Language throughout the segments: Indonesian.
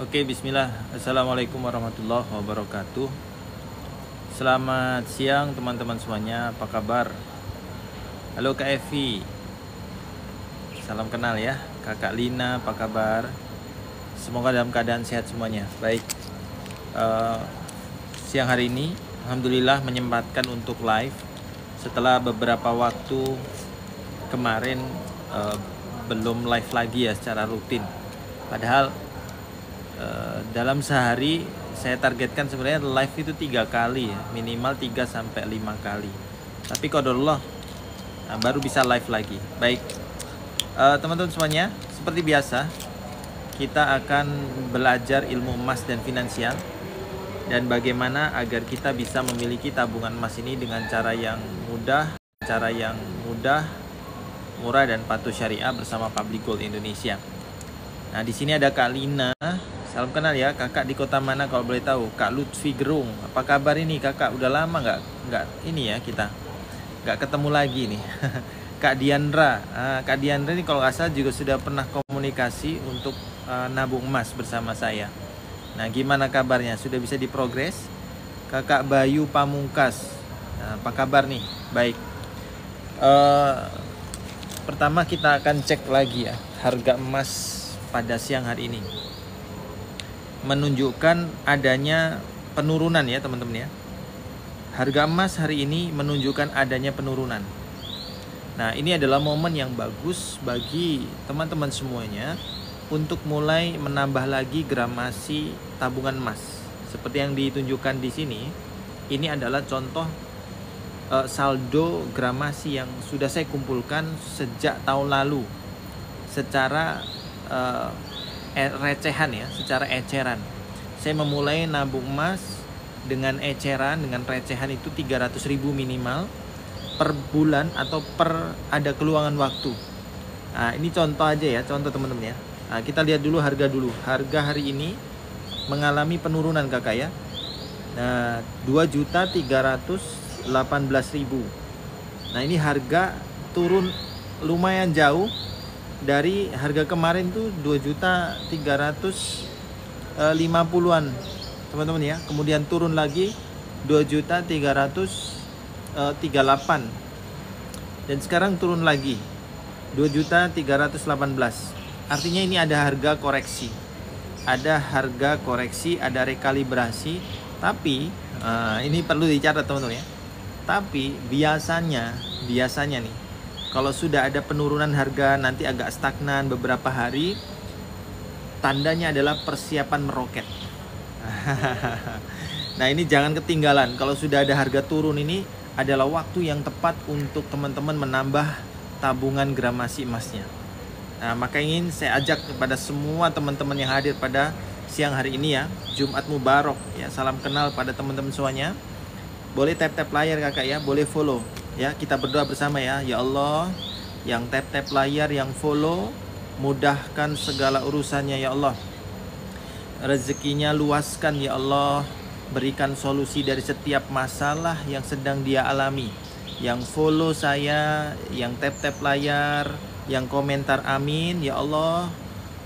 Oke, bismillah. Assalamualaikum warahmatullahi wabarakatuh. Selamat siang teman-teman semuanya, apa kabar? Halo Kak Evi, salam kenal ya. Kakak Lina, apa kabar? Semoga dalam keadaan sehat semuanya. Baik, siang hari ini Alhamdulillah menyempatkan untuk live setelah beberapa waktu kemarin belum live lagi ya secara rutin. Padahal dalam sehari saya targetkan sebenarnya live itu 3 kali ya, minimal 3-5 kali. Tapi qadarullah baru bisa live lagi. Baik, teman-teman semuanya, seperti biasa kita akan belajar ilmu emas dan finansial dan bagaimana agar kita bisa memiliki tabungan emas ini dengan cara yang mudah, murah dan patuh syariah bersama Public Gold Indonesia. Nah, di sini ada Kak Lina. Salam kenal ya, kakak di kota mana kalau boleh tahu? Kak Lutfi Gerung, apa kabar ini kakak? Udah lama nggak ini ya kita nggak ketemu lagi nih. Kak Diandra, Kak Diandra ini kalau nggak salah juga sudah pernah komunikasi untuk nabung emas bersama saya. Nah, gimana kabarnya? Sudah bisa diprogres? Kakak Bayu Pamungkas, apa kabar nih? Baik. Pertama kita akan cek lagi ya harga emas pada siang hari ini. Menunjukkan adanya penurunan ya teman-teman ya. Harga emas hari ini menunjukkan adanya penurunan. Nah, ini adalah momen yang bagus bagi teman-teman semuanya untuk mulai menambah lagi gramasi tabungan emas. Seperti yang ditunjukkan di sini, ini adalah contoh saldo gramasi yang sudah saya kumpulkan sejak tahun lalu secara recehan ya, secara eceran. Saya memulai nabung emas dengan eceran, dengan recehan itu 300.000 minimal per bulan atau per ada keluangan waktu. Nah, ini contoh aja ya, contoh teman-teman ya. Nah, kita lihat dulu harga dulu. Harga hari ini mengalami penurunan kakak ya. Nah, 2.318.000. Nah, ini harga turun lumayan jauh dari harga kemarin tuh 2.350-an teman-teman ya. Kemudian turun lagi 2.338 dan sekarang turun lagi 2.318. Artinya ini ada harga koreksi, ada rekalibrasi. Tapi ini perlu dicatat teman-teman ya. Tapi biasanya nih, kalau sudah ada penurunan harga nanti agak stagnan beberapa hari, tandanya adalah persiapan meroket. Nah, ini jangan ketinggalan. Kalau sudah ada harga turun, ini adalah waktu yang tepat untuk teman-teman menambah tabungan gramasi emasnya. Nah, maka ingin saya ajak kepada semua teman-teman yang hadir pada siang hari ini ya, Jumat Mubarak ya. Salam kenal pada teman-teman semuanya. Boleh tap-tap layar kakak ya, boleh follow ya. Kita berdoa bersama ya. Ya Allah, yang tap-tap layar, yang follow, mudahkan segala urusannya ya Allah. Rezekinya luaskan ya Allah. Berikan solusi dari setiap masalah yang sedang dia alami. Yang follow saya, yang tap-tap layar, yang komentar amin ya Allah.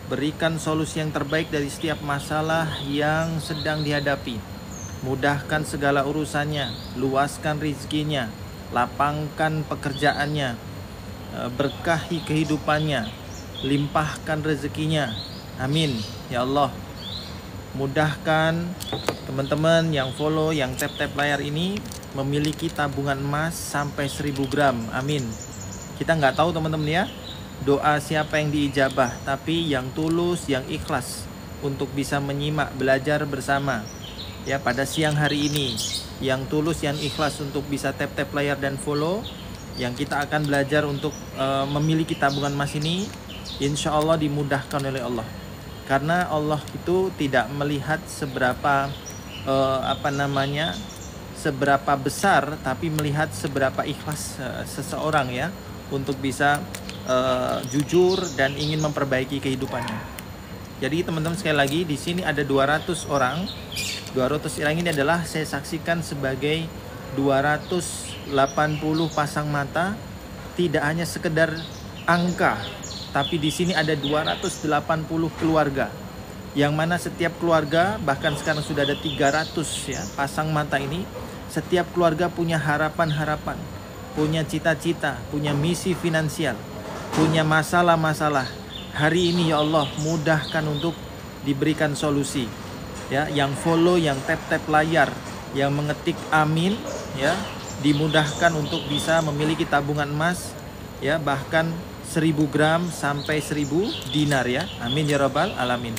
Berikan solusi yang terbaik dari setiap masalah yang sedang dihadapi. Mudahkan segala urusannya, luaskan rezekinya, lapangkan pekerjaannya, berkahi kehidupannya, limpahkan rezekinya. Amin ya Allah. Mudahkan teman-teman yang follow, yang tap-tap layar ini memiliki tabungan emas sampai 1000 gram. Amin. Kita nggak tahu teman-teman ya, doa siapa yang diijabah, tapi yang tulus, yang ikhlas untuk bisa menyimak, belajar bersama ya pada siang hari ini, yang tulus, yang ikhlas untuk bisa tap-tap layar dan follow, yang kita akan belajar untuk memiliki tabungan emas ini, insya Allah dimudahkan oleh Allah. Karena Allah itu tidak melihat seberapa seberapa besar, tapi melihat seberapa ikhlas seseorang ya untuk bisa jujur dan ingin memperbaiki kehidupannya. Jadi teman-teman, sekali lagi di sini ada 200 orang. 200 orang ini adalah saya saksikan sebagai 280 pasang mata, tidak hanya sekedar angka, tapi di sini ada 280 keluarga yang mana setiap keluarga, bahkan sekarang sudah ada 300 ya pasang mata ini, setiap keluarga punya harapan-harapan, punya cita-cita, punya misi finansial, punya masalah-masalah. Hari ini ya Allah mudahkan untuk diberikan solusi. Ya, yang follow, yang tap-tap layar, yang mengetik amin ya, dimudahkan untuk bisa memiliki tabungan emas ya, bahkan 1000 gram sampai 1000 dinar ya. Amin ya rabbal alamin.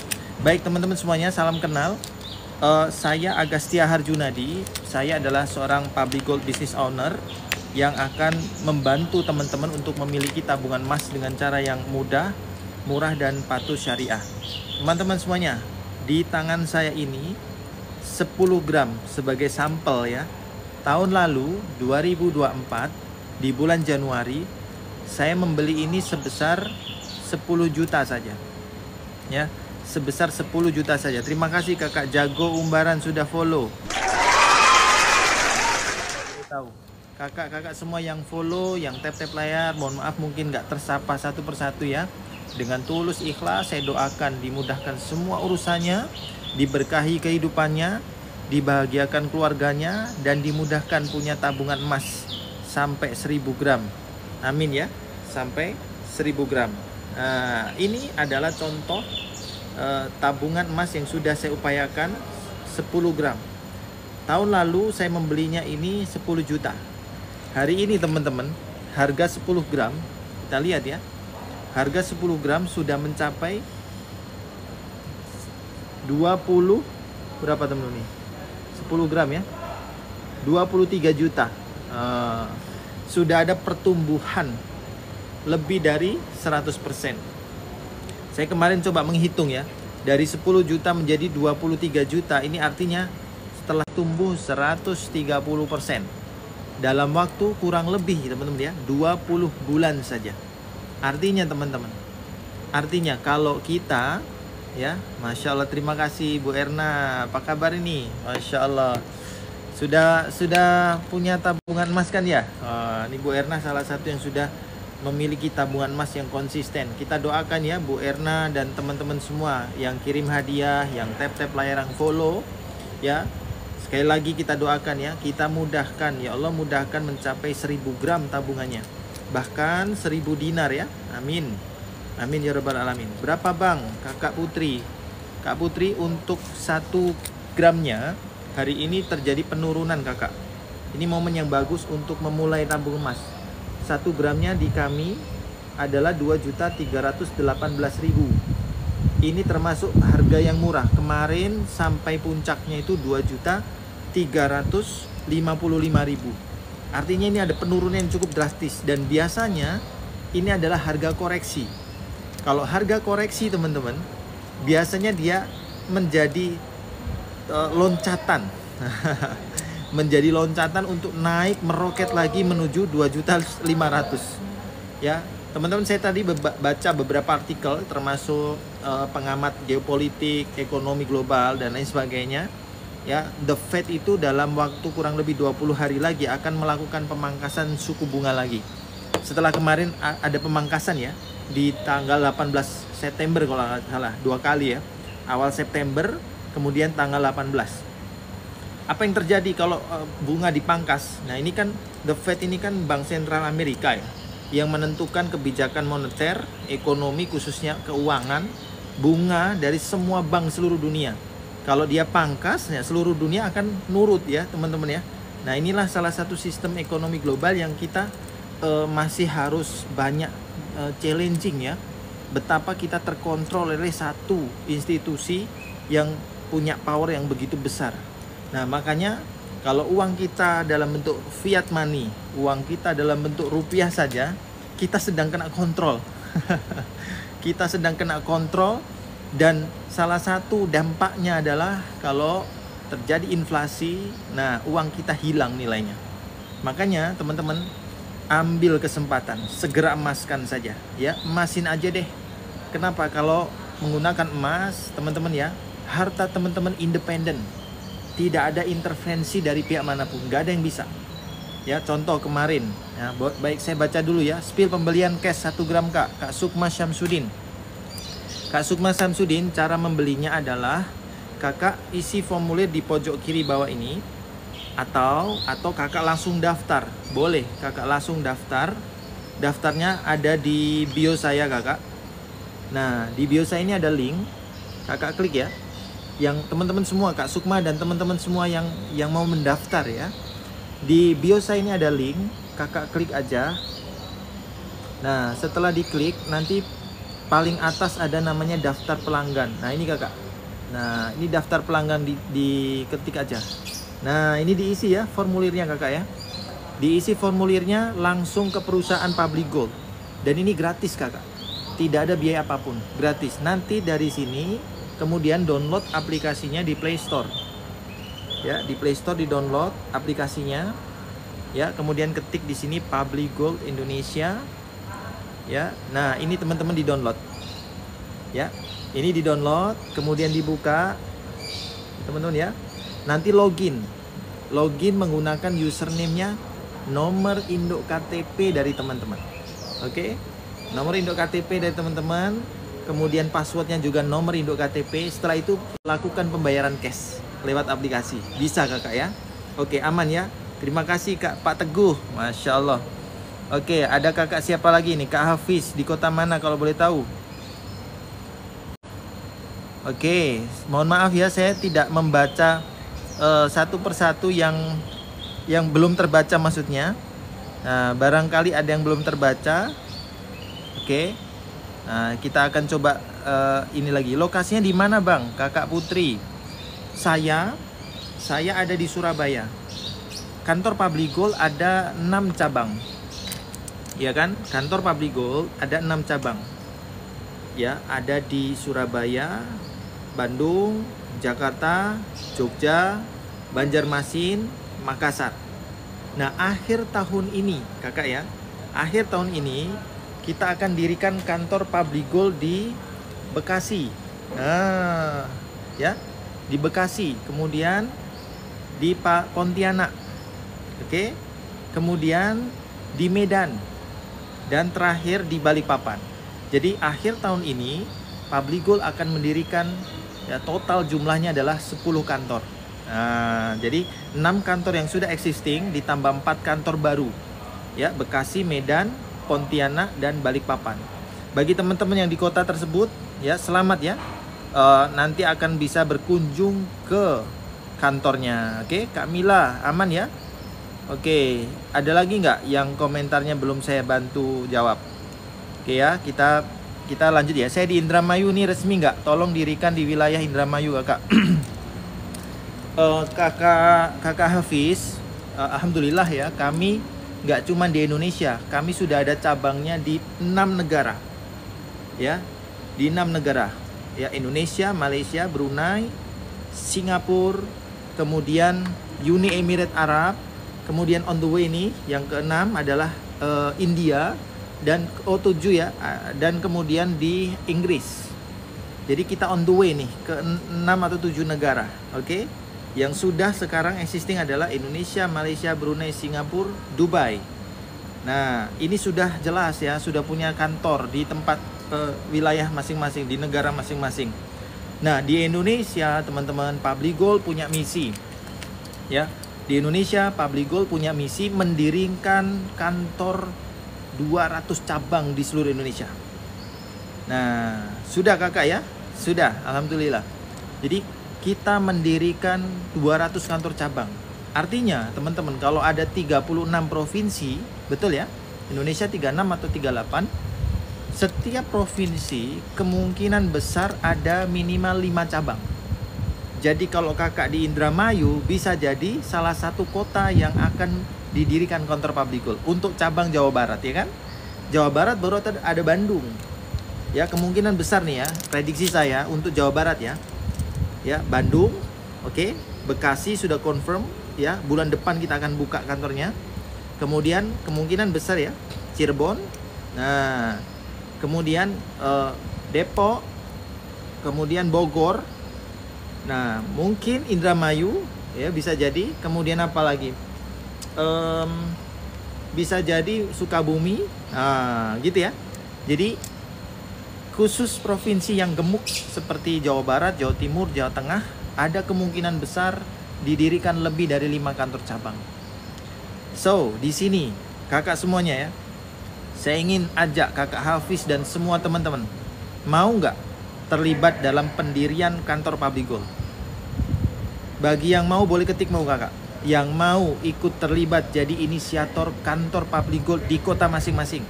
Baik teman-teman semuanya, salam kenal. Saya Agastya Harjunadi. Saya adalah seorang public gold business owner yang akan membantu teman-teman untuk memiliki tabungan emas dengan cara yang mudah, murah dan patuh syariah. Teman-teman semuanya, di tangan saya ini 10 gram sebagai sampel ya. Tahun lalu 2024 di bulan Januari saya membeli ini sebesar 10 juta saja. Ya, sebesar 10 juta saja. Terima kasih Kakak Jago Umbaran sudah follow. Tahu. Kakak-kakak semua yang follow, yang tap-tap layar, mohon maaf mungkin nggak tersapa satu persatu ya. Dengan tulus ikhlas saya doakan dimudahkan semua urusannya, diberkahi kehidupannya, dibahagiakan keluarganya, dan dimudahkan punya tabungan emas sampai 1000 gram. Amin ya, sampai 1000 gram. Ini adalah contoh tabungan emas yang sudah saya upayakan 10 gram. Tahun lalu saya membelinya ini 10 juta. Hari ini teman-teman, harga 10 gram, kita lihat ya, harga 10 gram sudah mencapai 20, berapa teman-teman nih? 10 gram ya, 23 juta. Sudah ada pertumbuhan lebih dari 100%. Saya kemarin coba menghitung ya, dari 10 juta menjadi 23 juta, ini artinya setelah tumbuh 130% dalam waktu kurang lebih teman-teman ya, 20 bulan saja. Artinya teman-teman, artinya kalau kita ya, Masya Allah, terima kasih Bu Erna, apa kabar ini? Masya Allah, sudah punya tabungan emas kan ya? Ini Bu Erna salah satu yang sudah memiliki tabungan emas yang konsisten. Kita doakan ya Bu Erna dan teman-teman semua yang kirim hadiah, yang tap-tap layar, yang follow ya. Sekali lagi kita doakan ya, kita mudahkan ya Allah, mudahkan mencapai 1000 gram tabungannya, bahkan 1000 dinar ya. Amin. Amin ya rabbal alamin. Berapa bang Kakak Putri? Kak Putri, untuk 1 gramnya hari ini terjadi penurunan kakak. Ini momen yang bagus untuk memulai tabung emas. 1 gramnya di kami adalah 2.318.000. Ini termasuk harga yang murah. Kemarin sampai puncaknya itu 2.355.000. Artinya ini ada penurunan yang cukup drastis, dan biasanya ini adalah harga koreksi. Kalau harga koreksi teman-teman, biasanya dia menjadi loncatan. Menjadi loncatan untuk naik meroket lagi menuju 2.500.000 ya. Teman-teman, saya tadi baca beberapa artikel termasuk pengamat geopolitik, ekonomi global dan lain sebagainya ya. The Fed itu dalam waktu kurang lebih 20 hari lagi akan melakukan pemangkasan suku bunga lagi. Setelah kemarin ada pemangkasan ya di tanggal 18 September kalau nggak salah, 2 kali ya. Awal September, kemudian tanggal 18. Apa yang terjadi kalau bunga dipangkas? Nah, ini kan The Fed ini kan Bank Sentral Amerika ya, yang menentukan kebijakan moneter, ekonomi, khususnya keuangan, bunga dari semua bank seluruh dunia. Kalau dia pangkas, ya seluruh dunia akan nurut ya teman-teman ya. Nah, inilah salah satu sistem ekonomi global yang kita masih harus banyak challenging ya. Betapa kita terkontrol oleh satu institusi yang punya power yang begitu besar. Nah, makanya kalau uang kita dalam bentuk fiat money, uang kita dalam bentuk rupiah saja, kita sedang kena kontrol. Kita sedang kena kontrol, dan salah satu dampaknya adalah kalau terjadi inflasi, nah uang kita hilang nilainya. Makanya teman-teman, ambil kesempatan, segera emaskan saja ya, emasin aja deh. Kenapa? Kalau menggunakan emas, teman-teman ya, harta teman-teman independen. Tidak ada intervensi dari pihak manapun, nggak ada yang bisa. Ya, contoh kemarin, ya, baik saya baca dulu ya, spill pembelian cash 1 gram Kak Sukma Syamsuddin. Kak Sukma Samsudin, cara membelinya adalah kakak isi formulir di pojok kiri bawah ini, atau kakak langsung daftar. Boleh kakak langsung daftar. Daftarnya ada di bio saya kakak. Nah, di bio saya ini ada link, kakak klik ya. Yang teman-teman semua, Kak Sukma dan teman-teman semua yang mau mendaftar ya. Di bio saya ini ada link, kakak klik aja. Nah, setelah diklik nanti paling atas ada namanya daftar pelanggan. Nah, ini kakak. Nah, ini daftar pelanggan, diketik aja. Nah, ini diisi ya formulirnya kakak ya. Diisi formulirnya langsung ke perusahaan Public Gold. Dan ini gratis kakak. Tidak ada biaya apapun, gratis. Nanti dari sini kemudian download aplikasinya di Play Store. Ya, di Play Store di-download aplikasinya. Ya, kemudian ketik di sini Public Gold Indonesia. Ya, nah ini teman-teman di-download. Ya, ini di-download, kemudian dibuka, teman-teman ya. Nanti login menggunakan username-nya, nomor induk KTP dari teman-teman. Oke, nomor induk KTP dari teman-teman, kemudian passwordnya juga nomor induk KTP. Setelah itu lakukan pembayaran cash lewat aplikasi. Bisa kakak ya. Oke, aman ya. Terima kasih Kak Pak Teguh, Masya Allah. Oke, ada kakak siapa lagi nih? Kak Hafiz, di kota mana kalau boleh tahu? Oke, mohon maaf ya, saya tidak membaca satu persatu yang belum terbaca maksudnya. Nah, barangkali ada yang belum terbaca. Oke, nah, kita akan coba ini lagi. Lokasinya di mana bang? Kakak Putri. Saya ada di Surabaya. Kantor Public Gold ada 6 cabang. Ya kan, kantor Public Gold ada 6 cabang. Ya, ada di Surabaya, Bandung, Jakarta, Jogja, Banjarmasin, Makassar. Nah, akhir tahun ini, kakak ya, akhir tahun ini kita akan dirikan kantor Public Gold di Bekasi. Nah, ya, di Bekasi, kemudian di Pontianak. Oke. Kemudian di Medan. Dan terakhir di Balikpapan. Jadi akhir tahun ini Public Gold akan mendirikan, ya, total jumlahnya adalah 10 kantor. Nah, jadi 6 kantor yang sudah existing ditambah 4 kantor baru. Ya, Bekasi, Medan, Pontianak dan Balikpapan. Bagi teman-teman yang di kota tersebut, ya, selamat ya. Nanti akan bisa berkunjung ke kantornya. Oke, Kak Mila, aman ya? Oke, ada lagi nggak yang komentarnya belum saya bantu jawab? Oke ya, kita lanjut ya. Saya di Indramayu nih, resmi nggak? Tolong dirikan di wilayah Indramayu kakak. Kakak Hafiz, alhamdulillah ya, kami nggak cuma di Indonesia, kami sudah ada cabangnya di 6 negara. Ya, di 6 negara. Ya, Indonesia, Malaysia, Brunei, Singapura, kemudian Uni Emirat Arab. Kemudian on the way ini yang ke-6 adalah India dan 7 ya, dan kemudian di Inggris. Jadi kita on the way nih ke 6 atau 7 negara. Oke. Yang sudah sekarang existing adalah Indonesia, Malaysia, Brunei, Singapura, Dubai. Nah, ini sudah jelas ya, sudah punya kantor di tempat wilayah masing-masing, di negara masing-masing. Nah, di Indonesia teman-teman, Public Gold punya misi. Ya. Di Indonesia, Public Gold punya misi mendirikan kantor 200 cabang di seluruh Indonesia. Nah, sudah kakak ya? Sudah, alhamdulillah. Jadi, kita mendirikan 200 kantor cabang. Artinya, teman-teman, kalau ada 36 provinsi, betul ya? Indonesia 36 atau 38, setiap provinsi kemungkinan besar ada minimal 5 cabang. Jadi kalau kakak di Indramayu bisa jadi salah satu kota yang akan didirikan kantor Public Gold untuk cabang Jawa Barat ya kan? Jawa Barat baru ada Bandung. Ya, kemungkinan besar nih ya, prediksi saya untuk Jawa Barat ya. Ya, Bandung, oke. Bekasi sudah confirm ya, bulan depan kita akan buka kantornya. Kemudian kemungkinan besar ya, Cirebon. Nah, kemudian Depok, kemudian Bogor. Nah, mungkin Indramayu ya bisa jadi. Kemudian apa lagi? Bisa jadi Sukabumi. Nah, gitu ya. Jadi khusus provinsi yang gemuk seperti Jawa Barat, Jawa Timur, Jawa Tengah, ada kemungkinan besar didirikan lebih dari 5 kantor cabang. So, di sini kakak semuanya ya, saya ingin ajak kakak Hafiz dan semua teman-teman, mau nggak terlibat dalam pendirian kantor Public Gold? Bagi yang mau boleh ketik mau kakak. Yang mau ikut terlibat jadi inisiator kantor Public Gold di kota masing-masing.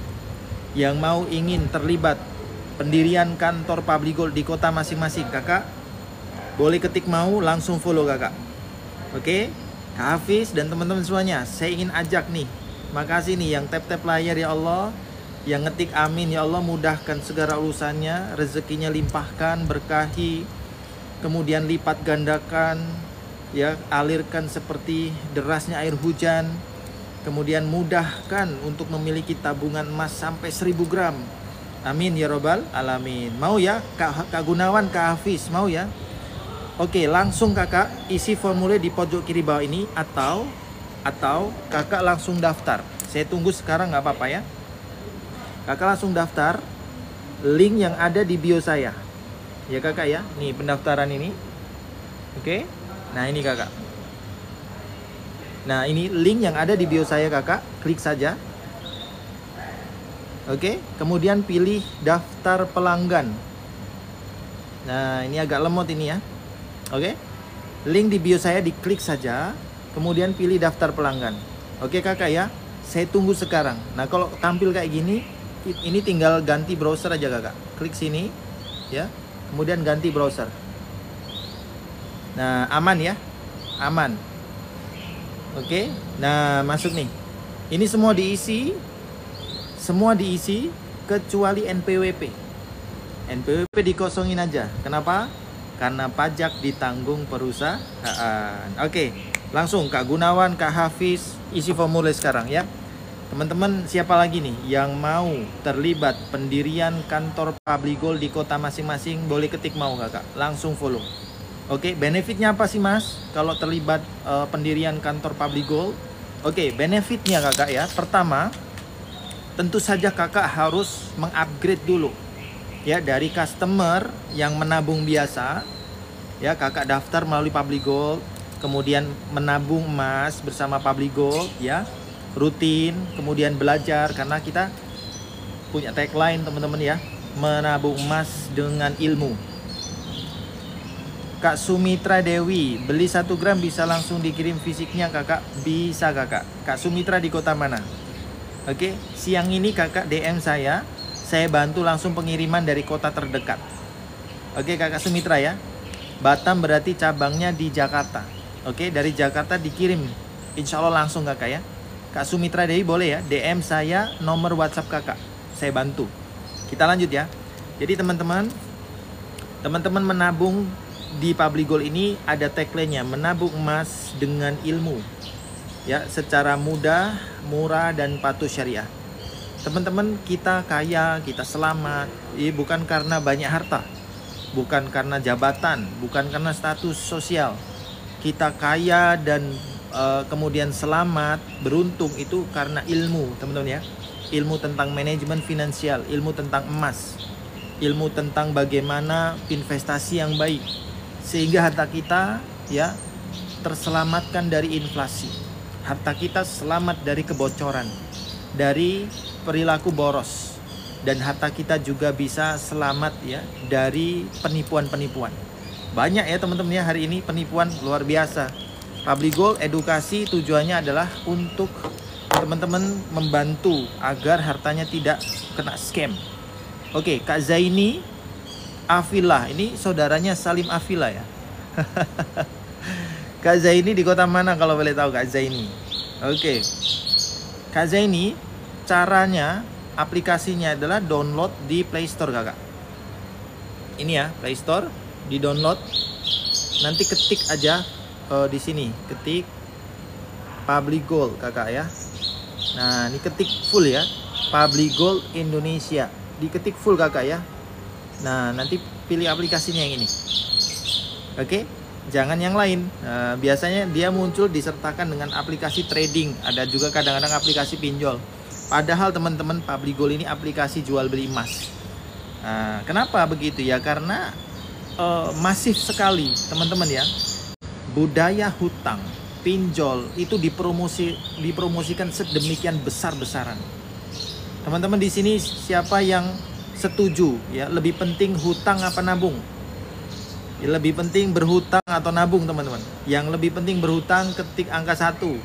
Yang mau ingin terlibat pendirian kantor Public Gold di kota masing-masing, kakak boleh ketik mau, langsung follow kakak. Oke, Kak Hafiz dan teman-teman semuanya, saya ingin ajak nih. Makasih nih yang tap-tap layar ya Allah, yang ngetik amin ya Allah, mudahkan segala urusannya, rezekinya limpahkan, berkahi, kemudian lipat gandakan, ya, alirkan seperti derasnya air hujan, kemudian mudahkan untuk memiliki tabungan emas sampai 1000 gram. Amin ya robbal alamin. Mau ya Kak Gunawan, Kak Hafiz, mau ya? Oke, langsung kakak isi formulir di pojok kiri bawah ini, atau kakak langsung daftar. Saya tunggu sekarang nggak apa-apa ya. Kakak langsung daftar, link yang ada di bio saya ya kakak ya. Nih pendaftaran ini. Oke, nah ini kakak. Nah ini link yang ada di bio saya kakak, klik saja. Oke, kemudian pilih daftar pelanggan. Nah ini agak lemot ini ya. Oke, link di bio saya diklik saja, kemudian pilih daftar pelanggan. Oke kakak ya, saya tunggu sekarang. Nah kalau tampil kayak gini, ini tinggal ganti browser aja kakak. Klik sini ya, kemudian ganti browser. Nah aman ya, aman. Oke, nah masuk nih. Ini semua diisi kecuali NPWP. NPWP dikosongin aja. Kenapa? Karena pajak ditanggung perusahaan. Oke, langsung Kak Gunawan, Kak Hafiz, isi formulir sekarang ya. Teman-teman siapa lagi nih yang mau terlibat pendirian kantor Public Gold di kota masing-masing, boleh ketik mau kakak, langsung follow. Oke, benefitnya apa sih mas kalau terlibat pendirian kantor Public Gold? Oke, benefitnya kakak ya, pertama tentu saja kakak harus mengupgrade dulu ya, dari customer yang menabung biasa ya, kakak daftar melalui Public Gold, kemudian menabung emas bersama Public Gold ya, rutin, kemudian belajar, karena kita punya tagline teman-teman ya, menabung emas dengan ilmu. Kak Sumitra Dewi, beli 1 gram bisa langsung dikirim fisiknya kakak? Bisa kakak. Kak Sumitra di kota mana? Oke, siang ini kakak DM saya bantu langsung pengiriman dari kota terdekat. Oke kakak Sumitra ya, Batam berarti cabangnya di Jakarta. Oke, dari Jakarta dikirim, insya Allah langsung kakak ya. Kak Sumitra Dewi boleh ya DM saya nomor WhatsApp kakak, saya bantu. Kita lanjut ya. Jadi teman-teman menabung di Public Gold ini ada tagline-nya, menabung emas dengan ilmu ya, secara mudah, murah, dan patuh syariah. Teman-teman, kita kaya, kita selamat bukan karena banyak harta, bukan karena jabatan, bukan karena status sosial. Kita kaya dan kemudian selamat, beruntung itu karena ilmu teman-teman ya. Ilmu tentang manajemen finansial, ilmu tentang emas, ilmu tentang bagaimana investasi yang baik, sehingga harta kita ya terselamatkan dari inflasi. Harta kita selamat dari kebocoran, dari perilaku boros, dan harta kita juga bisa selamat ya dari penipuan-penipuan. Banyak ya teman-teman ya hari ini penipuan luar biasa. Public Gold edukasi tujuannya adalah untuk teman-teman membantu agar hartanya tidak kena scam. Oke, Kak Zaini Afila, ini saudaranya Salim Afila ya. Kak Zaini di kota mana kalau boleh tahu Kak Zaini? Oke, Kak Zaini, caranya aplikasinya adalah download di Play Store kakak. Ini ya Play Store, di download. Nanti ketik aja di sini, ketik Public Gold kakak ya. Nah ini ketik full ya, Public Gold Indonesia, diketik full kakak ya. Nah nanti pilih aplikasinya yang ini. Oke, jangan yang lain. Biasanya dia muncul disertakan dengan aplikasi trading, ada juga kadang-kadang aplikasi pinjol. Padahal teman-teman Public Gold ini aplikasi jual beli emas. Nah, kenapa begitu ya? Karena masif sekali teman-teman ya, budaya hutang, pinjol itu dipromosikan sedemikian besar-besaran. Teman-teman di sini siapa yang setuju ya, lebih penting hutang apa nabung? Ya, lebih penting berhutang atau nabung teman-teman? Yang lebih penting berhutang, ketik angka 1.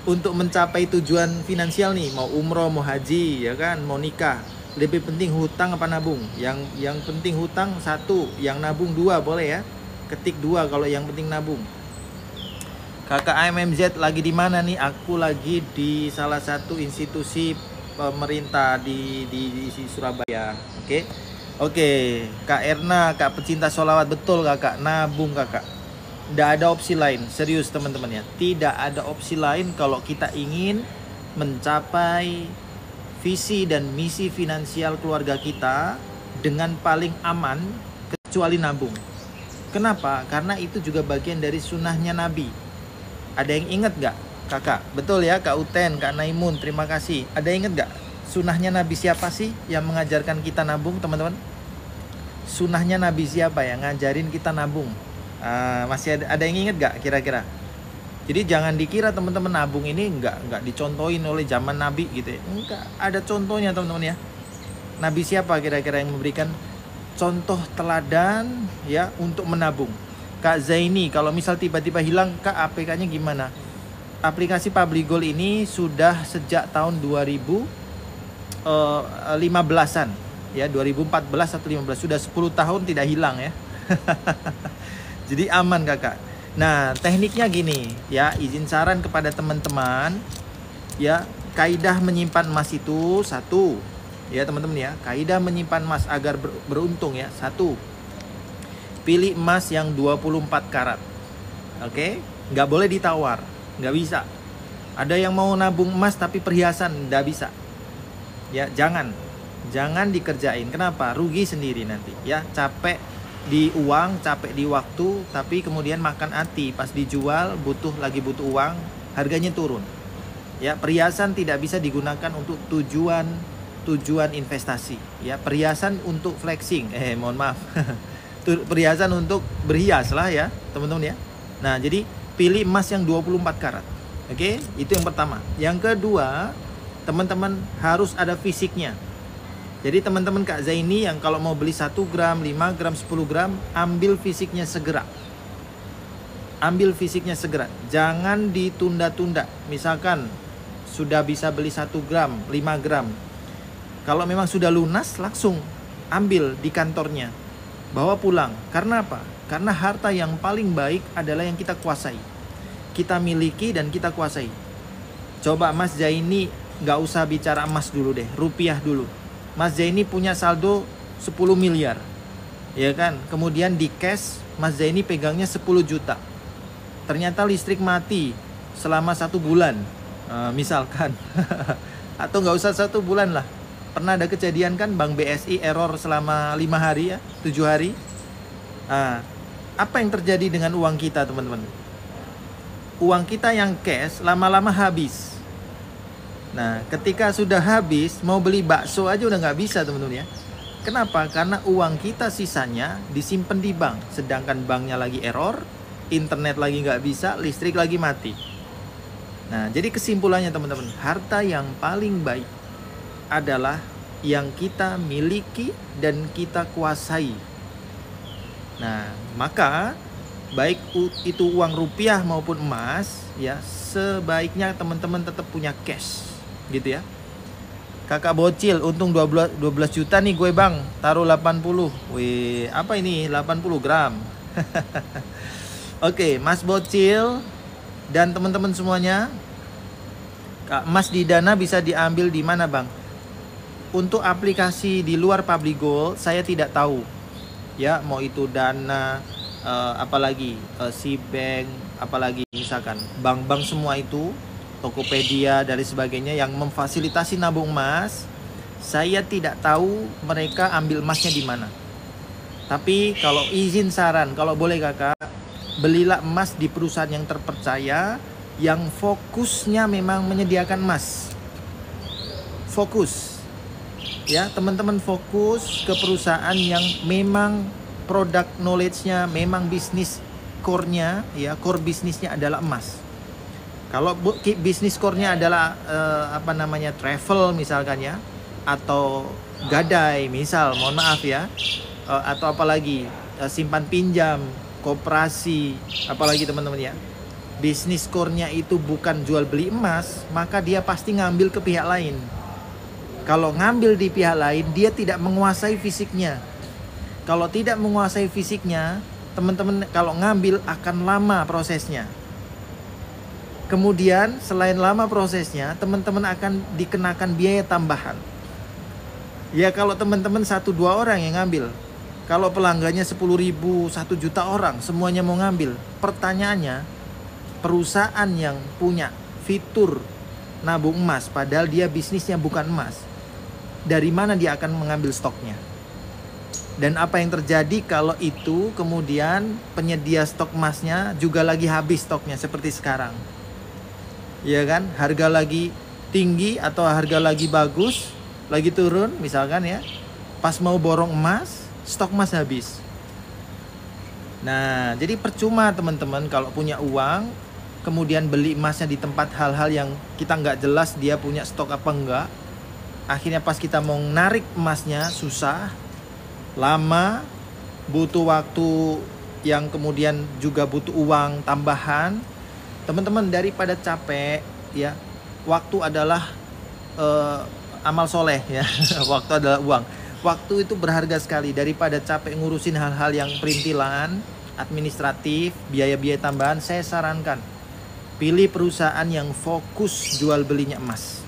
Untuk mencapai tujuan finansial nih, mau umroh, mau haji, ya kan, mau nikah, lebih penting hutang apa nabung? Yang penting hutang 1, yang nabung 2, boleh ya? Ketik 2 kalau yang penting nabung. Kakak AMMZ lagi di mana nih? Aku lagi di salah satu institusi pemerintah di Surabaya. Oke, Kak Erna, Kak pecinta sholawat, betul kakak, nabung kakak. Tidak ada opsi lain, serius teman-teman ya. Tidak ada opsi lain kalau kita ingin mencapai visi dan misi finansial keluarga kita dengan paling aman, kecuali nabung. Kenapa? Karena itu juga bagian dari sunnahnya Nabi. Ada yang ingat gak kakak? Betul ya Kak Uten, Kak Naimun, terima kasih. Ada yang ingat gak? Sunnahnya Nabi siapa sih yang mengajarkan kita nabung teman-teman? Sunnahnya Nabi siapa yang ngajarin kita nabung? Masih ada yang ingat gak kira-kira? Jadi jangan dikira teman-teman nabung ini nggak dicontohin oleh zaman Nabi gitu ya. Enggak, ada contohnya teman-teman ya. Nabi siapa kira-kira yang memberikan contoh teladan ya untuk menabung? Kak Zaini, kalau misal tiba-tiba hilang, Kak APK-nya gimana? Aplikasi Publigold ini sudah sejak tahun 2015-an ya, 2014 atau 15, sudah 10 tahun tidak hilang ya. Jadi aman kakak. Nah tekniknya gini ya, izin saran kepada teman-teman ya, kaidah menyimpan emas itu 1 ya teman-teman ya, kaidah menyimpan emas agar beruntung ya. 1, pilih emas yang 24 karat. Oke, nggak boleh ditawar, nggak bisa. Ada yang mau nabung emas tapi perhiasan, nggak bisa ya. Jangan dikerjain. Kenapa? Rugi sendiri nanti ya. Capek di uang, capek di waktu, tapi kemudian makan hati pas dijual, butuh uang, harganya turun ya. Perhiasan tidak bisa digunakan untuk tujuan investasi ya. Perhiasan untuk flexing, mohon maaf. Perhiasan untuk berhias lah ya teman-teman ya. Nah jadi pilih emas yang 24 karat. Oke, itu yang pertama. Yang kedua, teman-teman harus ada fisiknya. Jadi teman-teman Kak Zaini yang kalau mau beli 1 gram, 5 gram, 10 gram, ambil fisiknya segera. Ambil fisiknya segera. Jangan ditunda-tunda. Misalkan sudah bisa beli 1 gram, 5 gram. Kalau memang sudah lunas, langsung ambil di kantornya. Bawa pulang. Karena apa? Karena harta yang paling baik adalah yang kita kuasai. Kita miliki dan kita kuasai. Coba Mas Zaini, gak usah bicara emas dulu deh, rupiah dulu. Mas Zaini punya saldo 10 miliar ya kan, kemudian di cash Mas Zaini pegangnya 10 juta. Ternyata listrik mati selama 1 bulan misalkan. Atau gak usah 1 bulan lah, pernah ada kejadian kan, Bank BSI error selama 5 hari ya, 7 hari. Apa yang terjadi dengan uang kita teman-teman? Uang kita yang cash lama-lama habis. Nah ketika sudah habis, mau beli bakso aja udah nggak bisa teman-teman ya. Kenapa? Karena uang kita sisanya disimpan di bank, sedangkan banknya lagi error, internet lagi nggak bisa, listrik lagi mati. Nah jadi kesimpulannya teman-teman, harta yang paling baik adalah yang kita miliki dan kita kuasai. Nah maka baik itu uang rupiah maupun emas ya, sebaiknya teman-teman tetap punya cash gitu ya. Kakak bocil, untung 12 juta nih gue bang, taruh 80. Wih, apa ini 80 gram? Oke, Mas bocil dan teman-teman semuanya, emas di Dana bisa diambil di mana bang? Untuk aplikasi di luar Publigold saya tidak tahu ya, mau itu Dana, apalagi Cbank, apalagi misalkan bank-bank semua itu, Tokopedia dan sebagainya yang memfasilitasi nabung emas, saya tidak tahu mereka ambil emasnya di mana. Tapi kalau izin saran, kalau boleh kakak, belilah emas di perusahaan yang terpercaya, yang fokusnya memang menyediakan emas. Fokus Ya, teman-teman fokus ke perusahaan yang memang product knowledge-nya, memang bisnis core-nya, ya, core bisnisnya adalah emas. Kalau bisnis core-nya adalah travel misalkan ya, atau gadai misal, mohon maaf ya, atau apalagi simpan pinjam, koperasi, apalagi teman-teman ya, bisnis core-nya itu bukan jual beli emas, maka dia pasti ngambil ke pihak lain. Kalau ngambil di pihak lain, dia tidak menguasai fisiknya. Kalau tidak menguasai fisiknya, teman-teman kalau ngambil akan lama prosesnya. Kemudian selain lama prosesnya, teman-teman akan dikenakan biaya tambahan. Ya kalau teman-teman 1-2 orang yang ngambil, kalau pelanggannya 10.000, 1 juta orang semuanya mau ngambil. Pertanyaannya, perusahaan yang punya fitur nabung emas padahal dia bisnisnya bukan emas, dari mana dia akan mengambil stoknya? Dan apa yang terjadi kalau itu kemudian penyedia stok emasnya juga lagi habis stoknya seperti sekarang? Ya kan, harga lagi tinggi atau harga lagi bagus, lagi turun misalkan ya, pas mau borong emas, stok emas habis. Nah, jadi percuma teman-teman kalau punya uang, kemudian beli emasnya di tempat hal-hal yang kita nggak jelas dia punya stok apa enggak. Akhirnya pas kita mau narik emasnya susah, lama, butuh waktu yang kemudian juga butuh uang tambahan. Teman-teman, daripada capek ya, waktu adalah amal soleh ya. Waktu adalah uang. Waktu itu berharga sekali. Daripada capek ngurusin hal-hal yang perintilan, administratif, biaya-biaya tambahan, saya sarankan pilih perusahaan yang fokus jual belinya emas.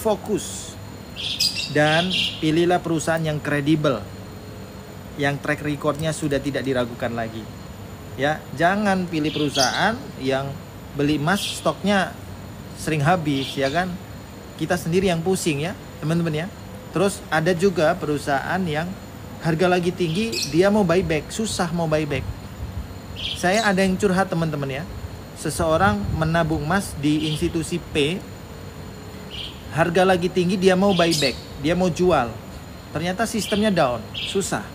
Fokus. Dan pilihlah perusahaan yang kredibel, yang track recordnya sudah tidak diragukan lagi. Ya, jangan pilih perusahaan yang beli emas stoknya sering habis, ya kan? Kita sendiri yang pusing ya, teman-teman ya. Terus ada juga perusahaan yang harga lagi tinggi, dia mau buyback, susah mau buyback. Saya ada yang curhat teman-teman ya. Seseorang menabung emas di institusi P, harga lagi tinggi dia mau buyback, dia mau jual. Ternyata sistemnya down, susah.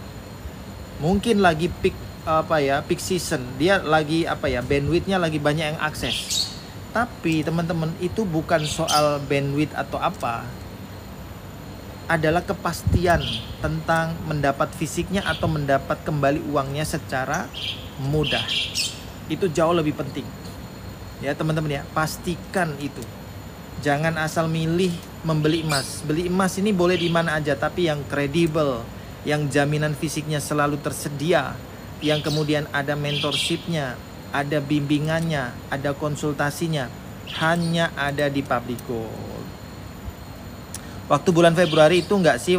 Mungkin lagi peak season, dia lagi bandwidthnya lagi banyak yang akses. Tapi teman-teman, itu bukan soal bandwidth atau apa, adalah kepastian tentang mendapat fisiknya atau mendapat kembali uangnya secara mudah. Itu jauh lebih penting. Ya teman-teman ya, pastikan itu. Jangan asal milih membeli emas. Beli emas ini boleh di mana aja, tapi yang kredibel, yang jaminan fisiknya selalu tersedia, yang kemudian ada mentorshipnya, ada bimbingannya, ada konsultasinya, hanya ada di Public Gold. Waktu bulan Februari itu enggak sih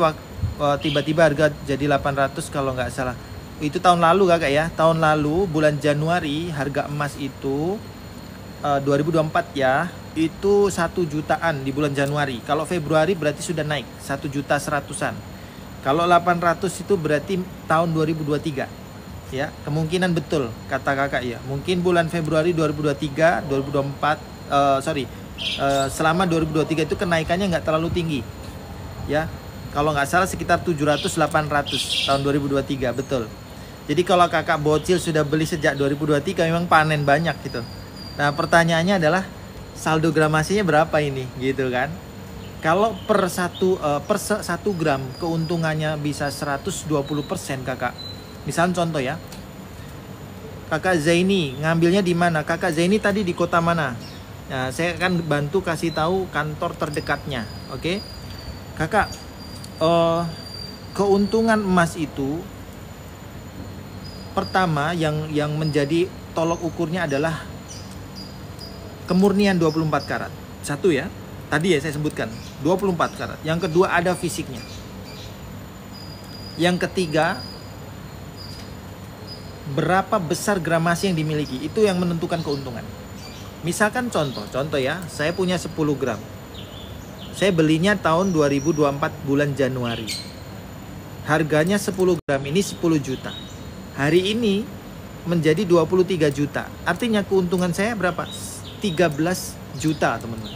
tiba-tiba harga jadi 800 kalau nggak salah. Itu tahun lalu kakak ya. Tahun lalu bulan Januari harga emas itu 2024 ya, itu 1 jutaan di bulan Januari. Kalau Februari berarti sudah naik 1.100.000-an. Kalau 800 itu berarti tahun 2023. Ya, kemungkinan betul kata kakak ya. Mungkin bulan Februari 2023, 2024, selama 2023 itu kenaikannya nggak terlalu tinggi. Ya, kalau nggak salah sekitar 700-800 tahun 2023, betul. Jadi kalau kakak bocil sudah beli sejak 2023 memang panen banyak gitu. Nah pertanyaannya adalah saldo gramasinya berapa ini gitu kan. Kalau per 1 gram keuntungannya bisa 120% kakak. Misalnya contoh ya, kakak Zaini ngambilnya di mana? Kakak Zaini tadi di kota mana? Nah, saya akan bantu kasih tahu kantor terdekatnya. Oke, kakak, keuntungan emas itu pertama yang menjadi tolok ukurnya adalah kemurnian 24 karat. Satu ya, tadi ya saya sebutkan 24 karat. Yang kedua ada fisiknya. Yang ketiga, berapa besar gramasi yang dimiliki, itu yang menentukan keuntungan. Misalkan contoh ya, saya punya 10 gram. Saya belinya tahun 2024 bulan Januari. Harganya 10 gram ini 10 juta. Hari ini menjadi 23 juta. Artinya keuntungan saya berapa? 13 juta teman-teman.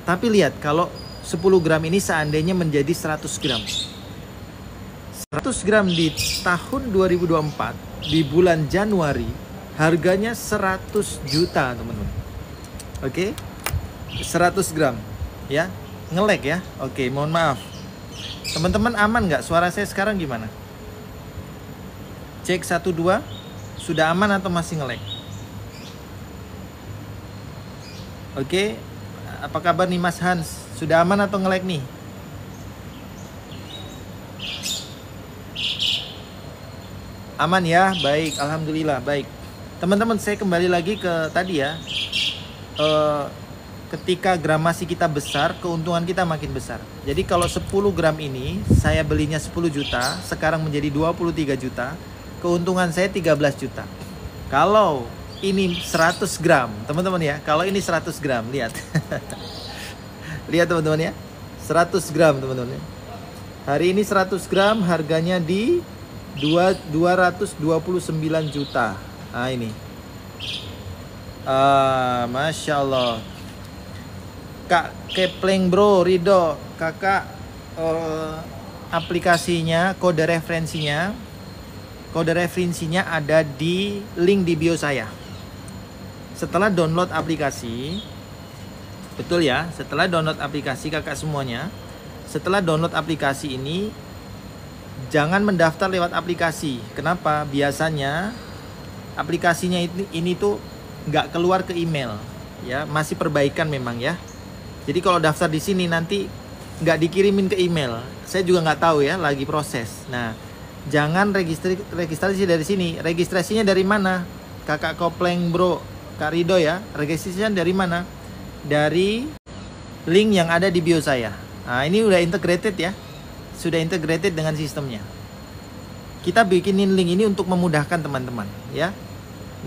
Tapi lihat, kalau 10 gram ini seandainya menjadi 100 gram. 100 gram di tahun 2024 di bulan Januari harganya 100 juta teman-teman. Oke, 100 gram ya, nge-lag ya. Oke, mohon maaf teman-teman. Aman nggak suara saya sekarang, gimana? Cek 1 2, sudah aman atau masih nge-lag? Oke, apa kabar nih Mas Hans? Sudah aman atau nge-lag nih? Aman ya, baik, alhamdulillah, baik. Teman-teman, saya kembali lagi ke tadi ya. Ketika gramasi kita besar, keuntungan kita makin besar. Jadi kalau 10 gram ini saya belinya 10 juta, sekarang menjadi 23 juta, keuntungan saya 13 juta. Kalau ini 100 gram, teman-teman ya, kalau ini 100 gram, lihat. Lihat teman-teman ya, 100 gram teman-teman ya. Hari ini 100 gram harganya di 229 juta. Nah ini, Masya Allah. Kak Kepling Bro, Ridho, kakak, aplikasinya, kode referensinya ada di link di bio saya. Setelah download aplikasi, betul ya, setelah download aplikasi kakak semuanya, setelah download aplikasi ini, jangan mendaftar lewat aplikasi. Kenapa? Biasanya aplikasinya ini tuh nggak keluar ke email, ya, masih perbaikan memang ya. Jadi kalau daftar di sini nanti nggak dikirimin ke email. Saya juga nggak tahu ya, lagi proses. Nah, jangan registrasi dari sini. Registrasinya dari mana? Kakak Kopleng Bro, Kak Ridho ya. Registrasinya dari mana? Dari link yang ada di bio saya. Nah, ini udah integrated ya. Sudah integrated dengan sistemnya. Kita bikinin link ini untuk memudahkan teman-teman ya.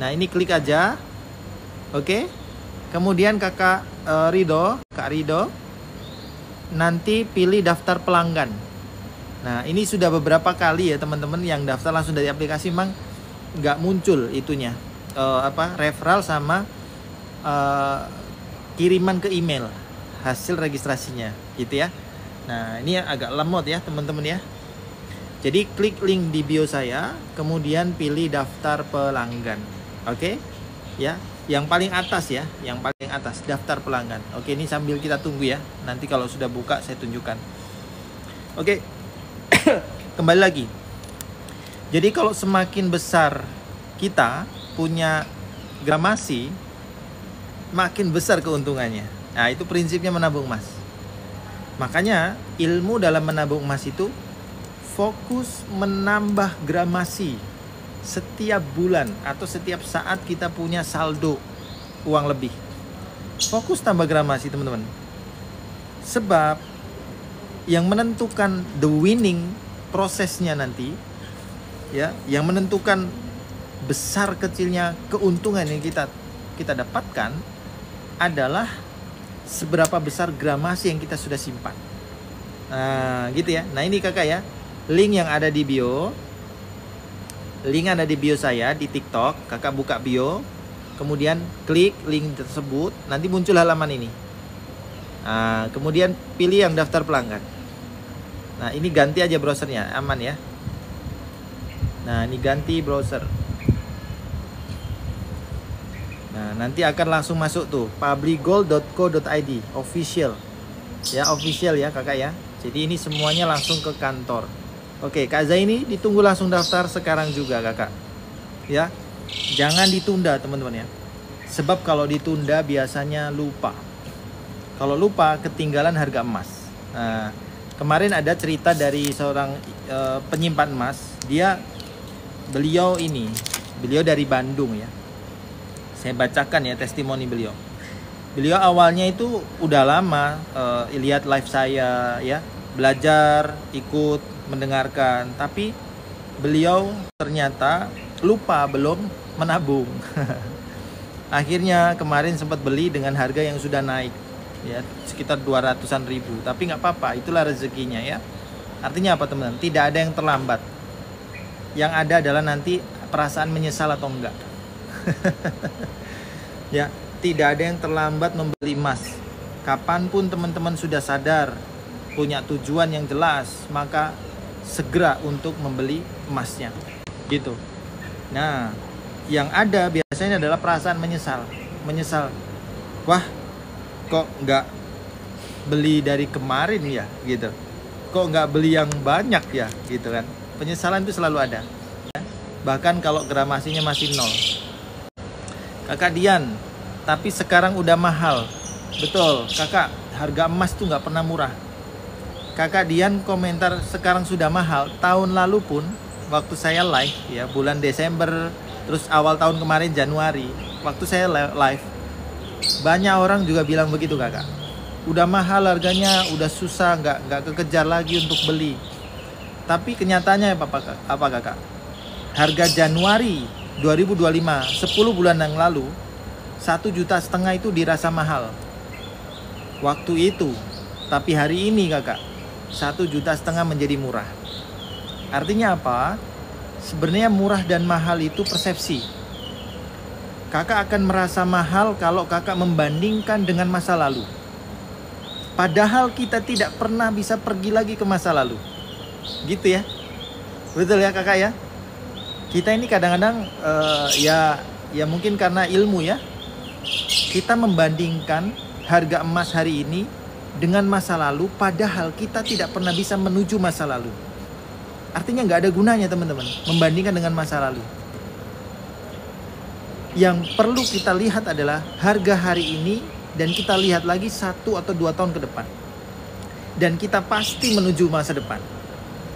Nah, ini klik aja. Oke. Kemudian Kakak Kak Ridho nanti pilih daftar pelanggan. Nah, ini sudah beberapa kali ya teman-teman yang daftar langsung dari aplikasi, memang nggak muncul itunya, referral sama kiriman ke email hasil registrasinya gitu ya. Nah, ini agak lemot ya teman-teman ya. Jadi klik link di bio saya, kemudian pilih daftar pelanggan. Oke? Ya, yang paling atas ya, yang paling atas daftar pelanggan. Oke, ini sambil kita tunggu ya. Nanti kalau sudah buka saya tunjukkan. Oke. Kembali lagi. Jadi kalau semakin besar kita punya gramasi, makin besar keuntungannya. Nah, itu prinsipnya menabung emas. Makanya ilmu dalam menabung emas itu fokus menambah gramasi setiap bulan atau setiap saat kita punya saldo uang lebih. Fokus tambah gramasi teman-teman. Sebab yang menentukan the winning prosesnya nanti ya, yang menentukan besar kecilnya keuntungan yang kita dapatkan adalah seberapa besar gramasi yang kita sudah simpan. Nah, gitu ya. Nah, ini kakak ya, link yang ada di bio, link ada di bio saya di TikTok. Kakak buka bio, kemudian klik link tersebut, nanti muncul halaman ini. Nah, kemudian pilih yang daftar pelanggan. Nah, ini ganti aja browsernya, aman ya. Nah, ini ganti browser. Nah, nanti akan langsung masuk tuh publigold.co.id official. Ya, official ya kakak ya. Jadi ini semuanya langsung ke kantor. Oke, Kak Zaini ditunggu langsung daftar sekarang juga kakak. Ya, jangan ditunda teman-teman ya. Sebab kalau ditunda biasanya lupa. Kalau lupa ketinggalan harga emas. Nah, kemarin ada cerita dari seorang penyimpan emas. Beliau dari Bandung ya. Saya bacakan ya testimoni beliau. Beliau awalnya itu udah lama lihat live saya ya, belajar, ikut, mendengarkan, tapi beliau ternyata lupa belum menabung. Akhirnya kemarin sempat beli dengan harga yang sudah naik ya, sekitar 200-an ribu, tapi nggak apa-apa, itulah rezekinya ya. Artinya apa teman-teman? Tidak ada yang terlambat. Yang ada adalah nanti perasaan menyesal atau enggak. Ya, tidak ada yang terlambat membeli emas. Kapanpun teman-teman sudah sadar, punya tujuan yang jelas, maka segera untuk membeli emasnya. Gitu. Nah, yang ada biasanya adalah perasaan menyesal. Wah, kok nggak beli dari kemarin ya, gitu. Kok nggak beli yang banyak ya, gitu kan. Penyesalan itu selalu ada. Bahkan kalau gramasinya masih 0. Kakak Dian, tapi sekarang udah mahal. Betul, kakak, harga emas tuh nggak pernah murah. Kakak Dian komentar sekarang sudah mahal. Tahun lalu pun waktu saya live ya, bulan Desember, terus awal tahun kemarin Januari, waktu saya live, banyak orang juga bilang begitu kakak. Udah mahal harganya, udah susah, nggak kekejar lagi untuk beli. Tapi kenyataannya apa kakak? Harga Januari 2025, 10 bulan yang lalu, 1,5 juta itu dirasa mahal waktu itu. Tapi hari ini kakak, 1,5 juta menjadi murah. Artinya apa? Sebenarnya murah dan mahal itu persepsi. Kakak akan merasa mahal kalau kakak membandingkan dengan masa lalu. Padahal kita tidak pernah bisa pergi lagi ke masa lalu. Gitu ya. Betul ya kakak ya? Kita ini kadang-kadang ya mungkin karena ilmu ya, kita membandingkan harga emas hari ini dengan masa lalu, padahal kita tidak pernah bisa menuju masa lalu. Artinya nggak ada gunanya teman-teman membandingkan dengan masa lalu. Yang perlu kita lihat adalah harga hari ini, dan kita lihat lagi 1 atau 2 tahun ke depan, dan kita pasti menuju masa depan.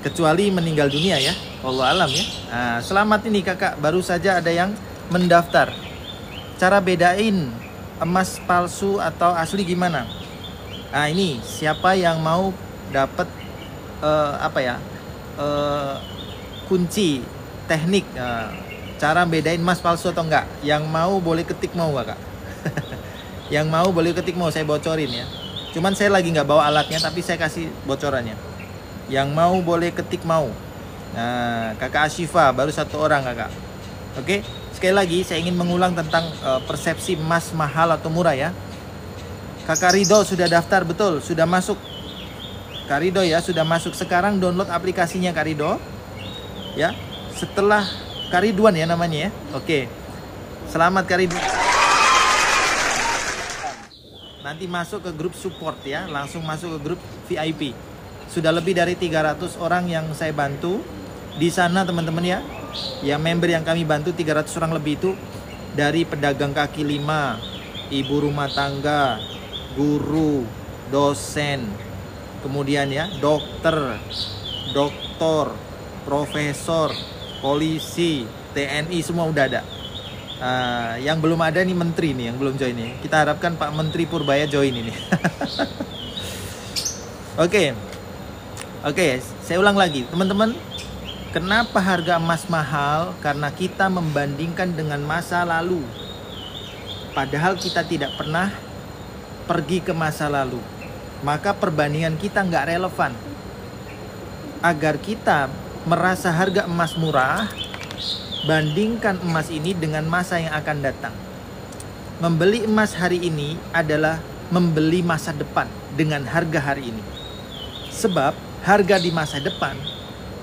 Kecuali meninggal dunia ya, wallahu alam ya. Nah, selamat ini kakak, baru saja ada yang mendaftar. Cara bedain emas palsu atau asli gimana? Nah ini siapa yang mau dapat kunci teknik cara bedain emas palsu atau enggak? Yang mau boleh ketik mau kakak. Yang mau boleh ketik mau, saya bocorin ya. Cuman saya lagi nggak bawa alatnya, tapi saya kasih bocorannya. Yang mau boleh ketik mau. Nah, kakak Ashifa baru 1 orang kakak. Oke, sekali lagi saya ingin mengulang tentang persepsi emas mahal atau murah ya. Kakak Rido sudah daftar, betul, sudah masuk. Kak Rido ya sudah masuk. Sekarang download aplikasinya Kak Rido. Ya, setelah Kak Ridwan ya namanya ya. Oke, selamat Kak Ridwan. Nanti masuk ke grup support ya, langsung masuk ke grup VIP. Sudah lebih dari 300 orang yang saya bantu di sana teman-teman ya. Ya member yang kami bantu 300 orang lebih itu dari pedagang kaki lima, ibu rumah tangga, guru, dosen, kemudian ya dokter, profesor, polisi, TNI, semua udah ada. Yang belum ada nih menteri nih yang belum join nih. Kita harapkan Pak Menteri Purbaya join ini. Oke, saya ulang lagi teman-teman. Kenapa harga emas mahal? Karena kita membandingkan dengan masa lalu. Padahal kita tidak pernah pergi ke masa lalu. Maka perbandingan kita nggak relevan. Agar kita merasa harga emas murah, bandingkan emas ini dengan masa yang akan datang. Membeli emas hari ini adalah membeli masa depan dengan harga hari ini. Sebab harga di masa depan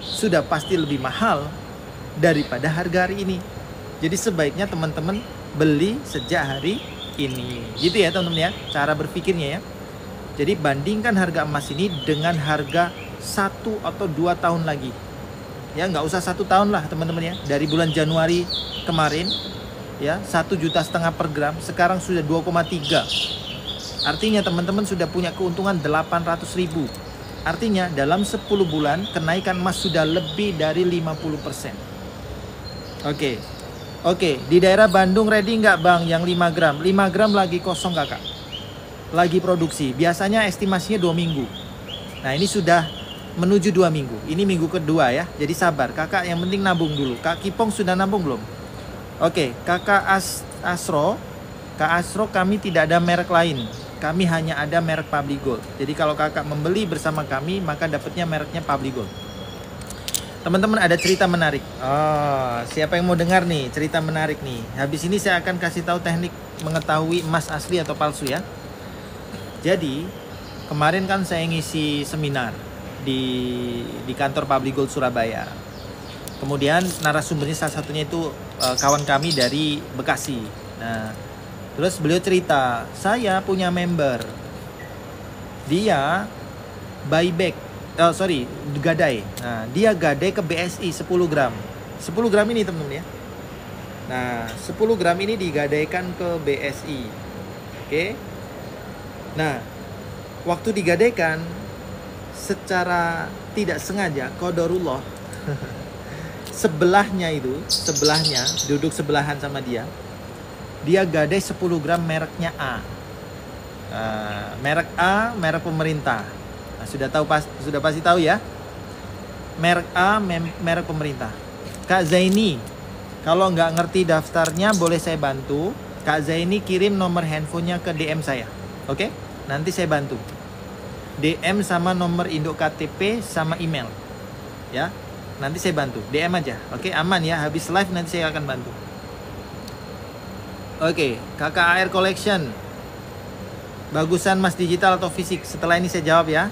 sudah pasti lebih mahal daripada harga hari ini. Jadi sebaiknya teman-teman beli sejak hari ini. Gitu ya teman-teman ya, cara berpikirnya ya. Jadi bandingkan harga emas ini dengan harga 1 atau 2 tahun lagi. Ya nggak usah 1 tahun lah teman-teman ya. Dari bulan Januari kemarin ya 1,5 juta per gram, sekarang sudah 2,3. Artinya teman-teman sudah punya keuntungan 800.000. Artinya dalam 10 bulan kenaikan emas sudah lebih dari 50%. Oke, di daerah Bandung ready nggak bang yang 5 gram? 5 gram lagi kosong kakak. Lagi produksi, biasanya estimasinya 2 minggu. Nah ini sudah menuju 2 minggu. Ini minggu kedua ya, jadi sabar kakak, yang penting nabung dulu. Kak Kipong sudah nabung belum? Oke, kakak Asro, Kak Asro kami tidak ada merek lain. Kami hanya ada merek Public Gold. Jadi kalau kakak membeli bersama kami, maka dapatnya mereknya Public Gold. Teman-teman ada cerita menarik. Oh, siapa yang mau dengar nih cerita menarik nih? Habis ini saya akan kasih tahu teknik mengetahui emas asli atau palsu ya. Jadi kemarin kan saya ngisi seminar di kantor Public Gold Surabaya. Kemudian narasumbernya salah satunya itu kawan kami dari Bekasi. Nah, terus beliau cerita, saya punya member, dia buyback, gadai. Nah, dia gadai ke BSI 10 gram. 10 gram ini teman-teman ya. Nah, 10 gram ini digadaikan ke BSI. Oke. Nah, waktu digadaikan secara tidak sengaja, qadarullah, sebelahnya duduk sebelahan sama dia gadai 10 gram mereknya A. Merek A, merek pemerintah. Nah, sudah pasti tahu ya. Merek A, merek pemerintah. Kak Zaini, kalau nggak ngerti daftarnya boleh saya bantu. Kak Zaini kirim nomor handphonenya ke DM saya. Oke? Nanti saya bantu. DM sama nomor induk KTP sama email. Ya. Nanti saya bantu. DM aja. Oke, aman ya. Habis live nanti saya akan bantu. Oke, KKAR Collection. Bagusan Mas digital atau fisik? Setelah ini saya jawab ya.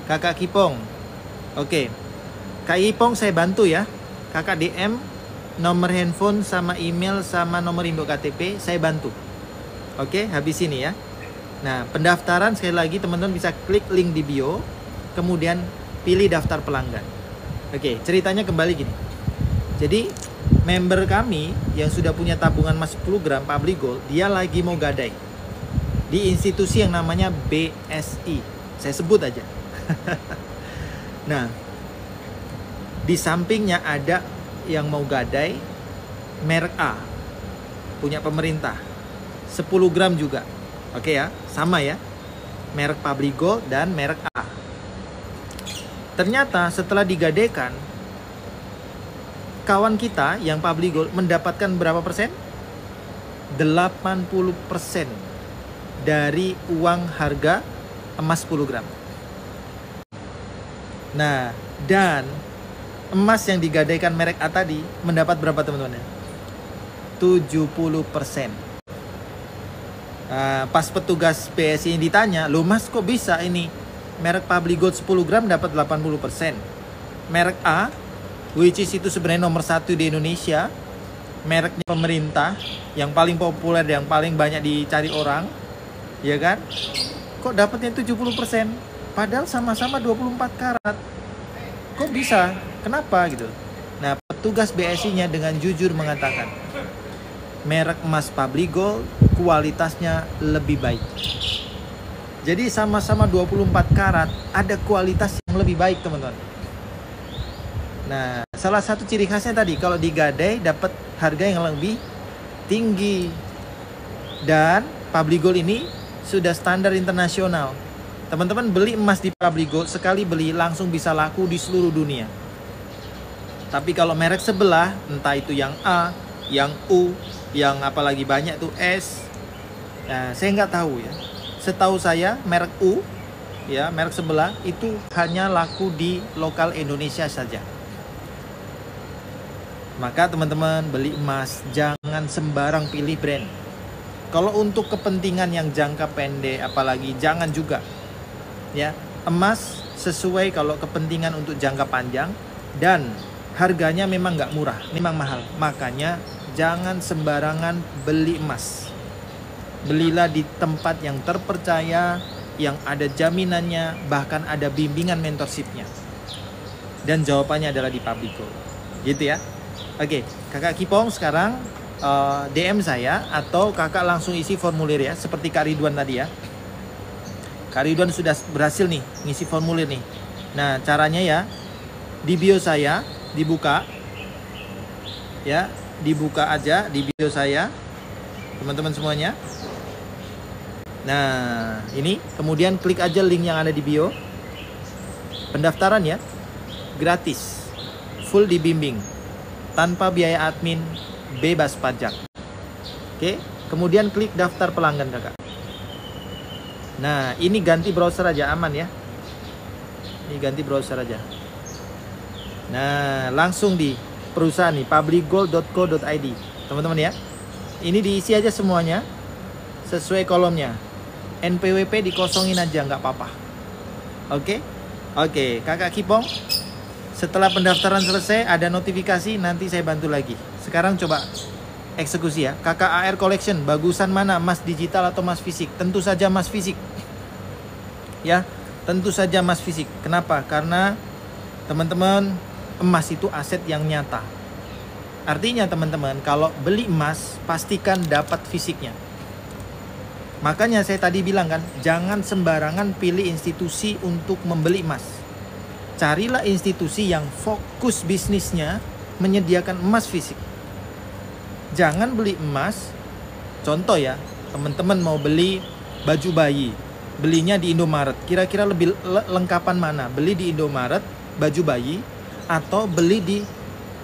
Kakak Kipong. Oke. Kak Kipong saya bantu ya. Kakak DM nomor handphone sama email sama nomor induk KTP saya bantu. Oke, habis ini ya. Nah, pendaftaran sekali lagi teman-teman bisa klik link di bio, kemudian pilih daftar pelanggan. Oke, ceritanya kembali gini. Jadi, member kami yang sudah punya tabungan emas 10 gram Public Gold, dia lagi mau gadai di institusi yang namanya BSI. Saya sebut aja. Nah, di sampingnya ada yang mau gadai merek A, punya pemerintah, 10 gram juga. Oke ya, sama ya, merek Public Gold dan merek A. Ternyata setelah digadaikan, kawan kita yang Public Gold mendapatkan berapa persen? 80% dari uang harga emas 10 gram. Nah, dan emas yang digadaikan merek A tadi mendapat berapa teman-teman? 70%. Pas petugas BSI ditanya, loh mas kok bisa ini merek Public Gold 10 gram dapat 80%, merek A which is itu sebenarnya nomor 1 di Indonesia, mereknya pemerintah yang paling populer, yang paling banyak dicari orang, ya kan, kok dapatnya 70%, padahal sama-sama 24 karat, kok bisa, kenapa gitu. Nah, petugas BSI-nya dengan jujur mengatakan merek emas Public Gold kualitasnya lebih baik. Jadi sama-sama 24 karat, ada kualitas yang lebih baik teman-teman. Nah, salah satu ciri khasnya tadi, kalau digadai dapat harga yang lebih tinggi. Dan Public Gold ini sudah standar internasional. Teman-teman beli emas di Public Gold, sekali beli langsung bisa laku di seluruh dunia. Tapi kalau merek sebelah, entah itu yang A, yang U, yang apalagi banyak tuh S, nah, saya nggak tahu ya. Setahu saya merek U, ya merek sebelah itu hanya laku di lokal Indonesia saja. Maka teman-teman beli emas jangan sembarang pilih brand. Kalau untuk kepentingan yang jangka pendek apalagi jangan juga. Ya, emas sesuai kalau kepentingan untuk jangka panjang dan harganya memang nggak murah, memang mahal. Makanya jangan sembarangan beli emas. Belilah di tempat yang terpercaya, yang ada jaminannya, bahkan ada bimbingan mentorshipnya. Dan jawabannya adalah di Public Gold. Gitu ya. Oke, kakak Kipong sekarang DM saya atau kakak langsung isi formulir ya, seperti Kak Ridwan tadi ya. Kak Ridwan sudah berhasil nih ngisi formulir nih. Nah, caranya ya di bio saya dibuka. Ya, dibuka aja di bio saya. Teman-teman semuanya. Nah, ini kemudian klik aja link yang ada di bio. Pendaftaran ya, gratis, full dibimbing, tanpa biaya admin, bebas pajak. Oke, kemudian klik daftar pelanggan kakak. Nah, ini ganti browser aja, aman ya. Ini ganti browser aja. Nah, langsung di perusahaan nih, publicgold.co.id, teman-teman ya. Ini diisi aja semuanya sesuai kolomnya. NPWP dikosongin aja, nggak apa-apa. Oke? Oke, Kakak Kipong, setelah pendaftaran selesai ada notifikasi, nanti saya bantu lagi. Sekarang coba eksekusi ya. KKAR Collection, bagusan mana? Emas digital atau emas fisik? Tentu saja emas fisik. Ya, tentu saja emas fisik. Kenapa? Karena teman-teman, emas itu aset yang nyata. Artinya teman-teman, kalau beli emas pastikan dapat fisiknya. Makanya saya tadi bilang kan, jangan sembarangan pilih institusi untuk membeli emas. Carilah institusi yang fokus bisnisnya menyediakan emas fisik. Jangan beli emas. Contoh ya, teman-teman mau beli baju bayi, belinya di Indomaret. Kira-kira lebih lengkapan mana? Beli di Indomaret baju bayi atau beli di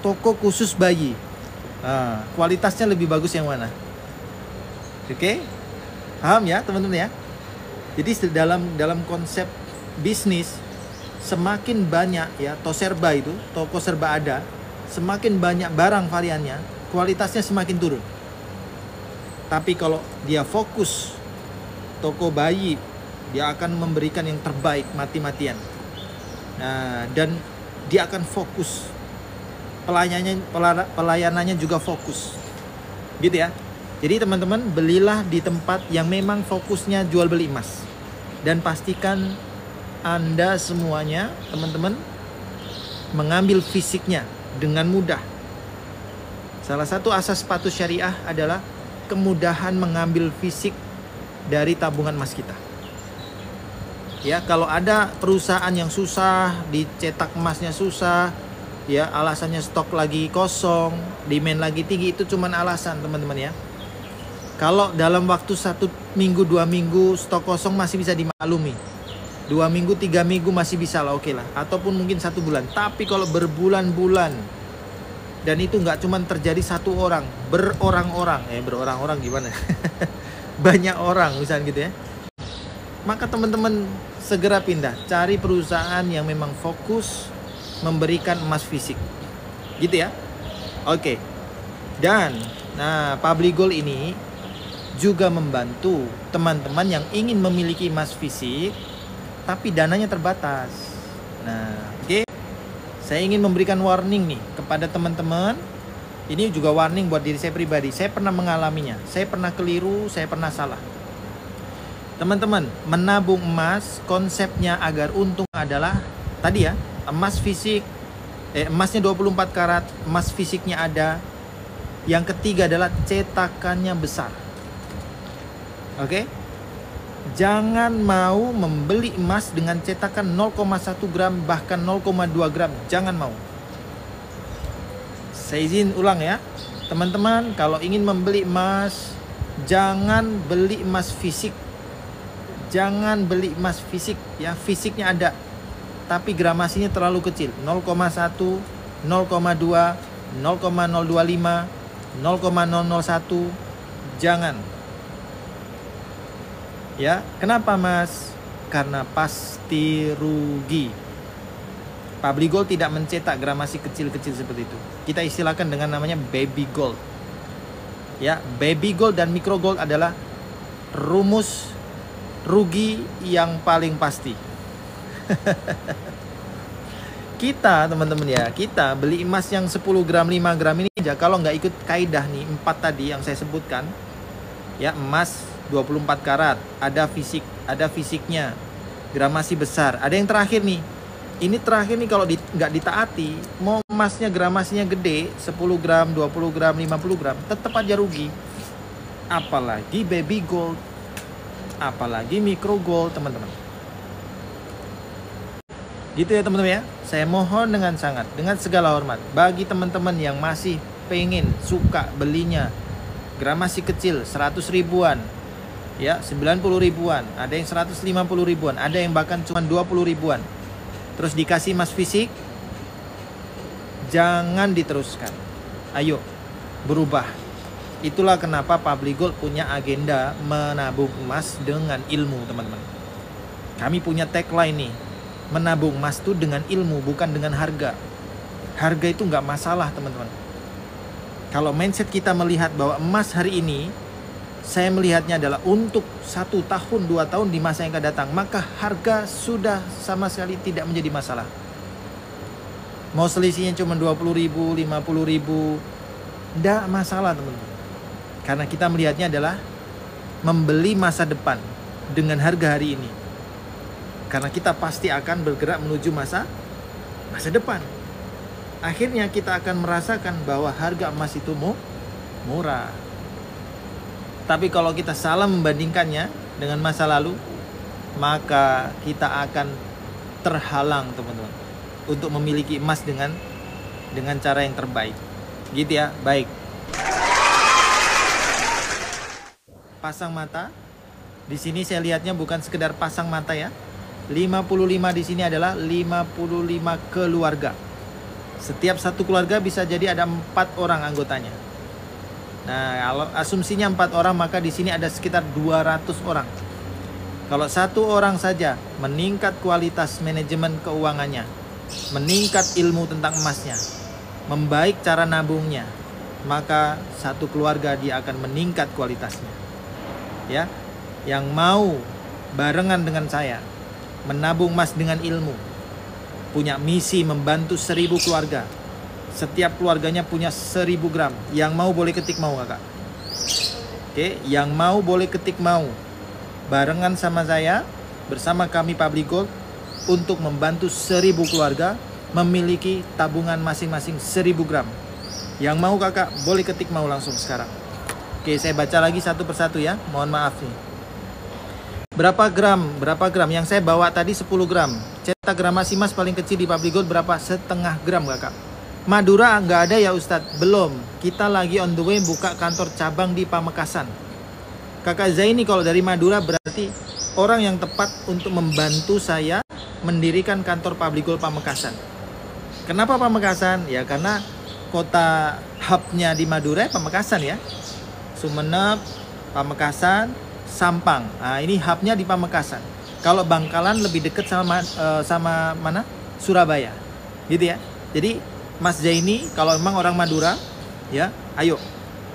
toko khusus bayi? Kualitasnya lebih bagus yang mana? Oke? Paham ya teman-teman ya? Jadi dalam konsep bisnis, semakin banyak ya toserba itu, toko serba ada, semakin banyak barang variannya, kualitasnya semakin turun. Tapi kalau dia fokus toko bayi, dia akan memberikan yang terbaik mati-matian. Nah, dan dia akan fokus, pelayanannya juga fokus, gitu ya. Jadi teman-teman, belilah di tempat yang memang fokusnya jual beli emas, dan pastikan Anda semuanya, teman-teman, mengambil fisiknya dengan mudah. Salah satu asas sepatu syariah adalah kemudahan mengambil fisik dari tabungan emas kita. Ya, kalau ada perusahaan yang susah, dicetak emasnya susah, ya alasannya stok lagi kosong, demand lagi tinggi, itu cuman alasan teman-teman ya. Kalau dalam waktu 1 minggu 2 minggu stok kosong masih bisa dimaklumi, 2 minggu 3 minggu masih bisa lah, oke lah, ataupun mungkin 1 bulan. Tapi kalau berbulan-bulan, dan itu nggak cuma terjadi satu orang, berorang-orang gimana? Banyak orang misalnya gitu ya. Maka teman-teman segera pindah, cari perusahaan yang memang fokus memberikan emas fisik, gitu ya. Oke. Dan Public Gold ini juga membantu teman-teman yang ingin memiliki emas fisik tapi dananya terbatas. Oke. Saya ingin memberikan warning nih kepada teman-teman. Ini juga warning buat diri saya pribadi. Saya pernah mengalaminya. Saya pernah keliru, saya pernah salah. Teman-teman, menabung emas konsepnya agar untung adalah tadi ya, emas fisik, emasnya 24 karat, emas fisiknya ada. Yang ketiga adalah cetakannya besar. Oke? Jangan mau membeli emas dengan cetakan 0,1 gram bahkan 0,2 gram. Jangan mau. Saya izin ulang ya. Teman-teman, kalau ingin membeli emas, jangan beli emas fisik. Jangan beli emas fisik ya, fisiknya ada tapi gramasinya terlalu kecil, 0,1, 0,2, 0,025, 0,001. Jangan. Ya, kenapa Mas? Karena pasti rugi. Public Gold tidak mencetak gramasi kecil-kecil seperti itu. Kita istilahkan dengan namanya baby gold. Ya, baby gold dan micro gold adalah rumus rugi yang paling pasti. Kita teman-teman ya, kita beli emas yang 10 gram, 5 gram ini aja, kalau nggak ikut kaidah nih 4 tadi yang saya sebutkan, ya, emas 24 karat, ada fisiknya, gramasi besar. Ada yang terakhir nih, ini terakhir nih, kalau nggak ditaati, mau emasnya gramasinya gede, 10 gram, 20 gram, 50 gram, tetap aja rugi. Apalagi baby gold, apalagi micro gold, teman-teman. Gitu ya teman-teman ya. Saya mohon dengan segala hormat, bagi teman-teman yang masih pengen, suka belinya gramasi kecil, 100 ribuan, ya 90 ribuan, ada yang 150 ribuan, ada yang bahkan cuma 20 ribuan, terus dikasih emas fisik, jangan diteruskan. Ayo berubah. Itulah kenapa Public Gold punya agenda menabung emas dengan ilmu, teman-teman. Kami punya tagline nih, menabung emas itu dengan ilmu, bukan dengan harga. Harga itu nggak masalah, teman-teman. Kalau mindset kita melihat bahwa emas hari ini saya melihatnya adalah untuk 1 tahun, 2 tahun di masa yang akan datang, maka harga sudah sama sekali tidak menjadi masalah. Mau selisihnya cuma 20.000, 50.000, tidak masalah teman-teman. Karena kita melihatnya adalah membeli masa depan dengan harga hari ini. Karena kita pasti akan bergerak menuju masa depan. Akhirnya kita akan merasakan bahwa harga emas itu murah. Tapi kalau kita salah membandingkannya dengan masa lalu, maka kita akan terhalang teman-teman untuk memiliki emas dengan cara yang terbaik. Gitu ya, baik. Pasang mata. Di sini saya lihatnya bukan sekedar pasang mata ya. 55 di sini adalah 55 keluarga. Setiap satu keluarga bisa jadi ada 4 orang anggotanya. Nah, kalau asumsinya 4 orang, maka di sini ada sekitar 200 orang. Kalau 1 orang saja meningkat kualitas manajemen keuangannya, meningkat ilmu tentang emasnya, membaik cara nabungnya, maka 1 keluarga dia akan meningkat kualitasnya. Ya, yang mau barengan dengan saya menabung emas dengan ilmu, punya misi membantu 1000 keluarga. Setiap keluarganya punya 1000 gram. Yang mau boleh ketik mau kakak. Oke, yang mau boleh ketik mau. Barengan sama saya, bersama kami Public Gold, untuk membantu 1000 keluarga memiliki tabungan masing-masing 1000 gram. Yang mau kakak boleh ketik mau langsung sekarang. Oke, saya baca lagi satu persatu ya. Mohon maaf nih. Berapa gram? Berapa gram? Yang saya bawa tadi 10 gram. Cetak gramasi emas paling kecil di Public Gold berapa? 1/2 gram kakak. Madura nggak ada ya Ustadz? Belum. Kita lagi on the way buka kantor cabang di Pamekasan. Kakak Zaini kalau dari Madura berarti orang yang tepat untuk membantu saya mendirikan kantor Public Gold Pamekasan. Kenapa Pamekasan? Ya karena kota hubnya di Madura Pamekasan ya. Sumeneb, Pamekasan, Sampang. Nah ini hubnya di Pamekasan. Kalau Bangkalan lebih dekat sama mana? Surabaya. Gitu ya. Jadi Mas Zaini, kalau memang orang Madura, ya, ayo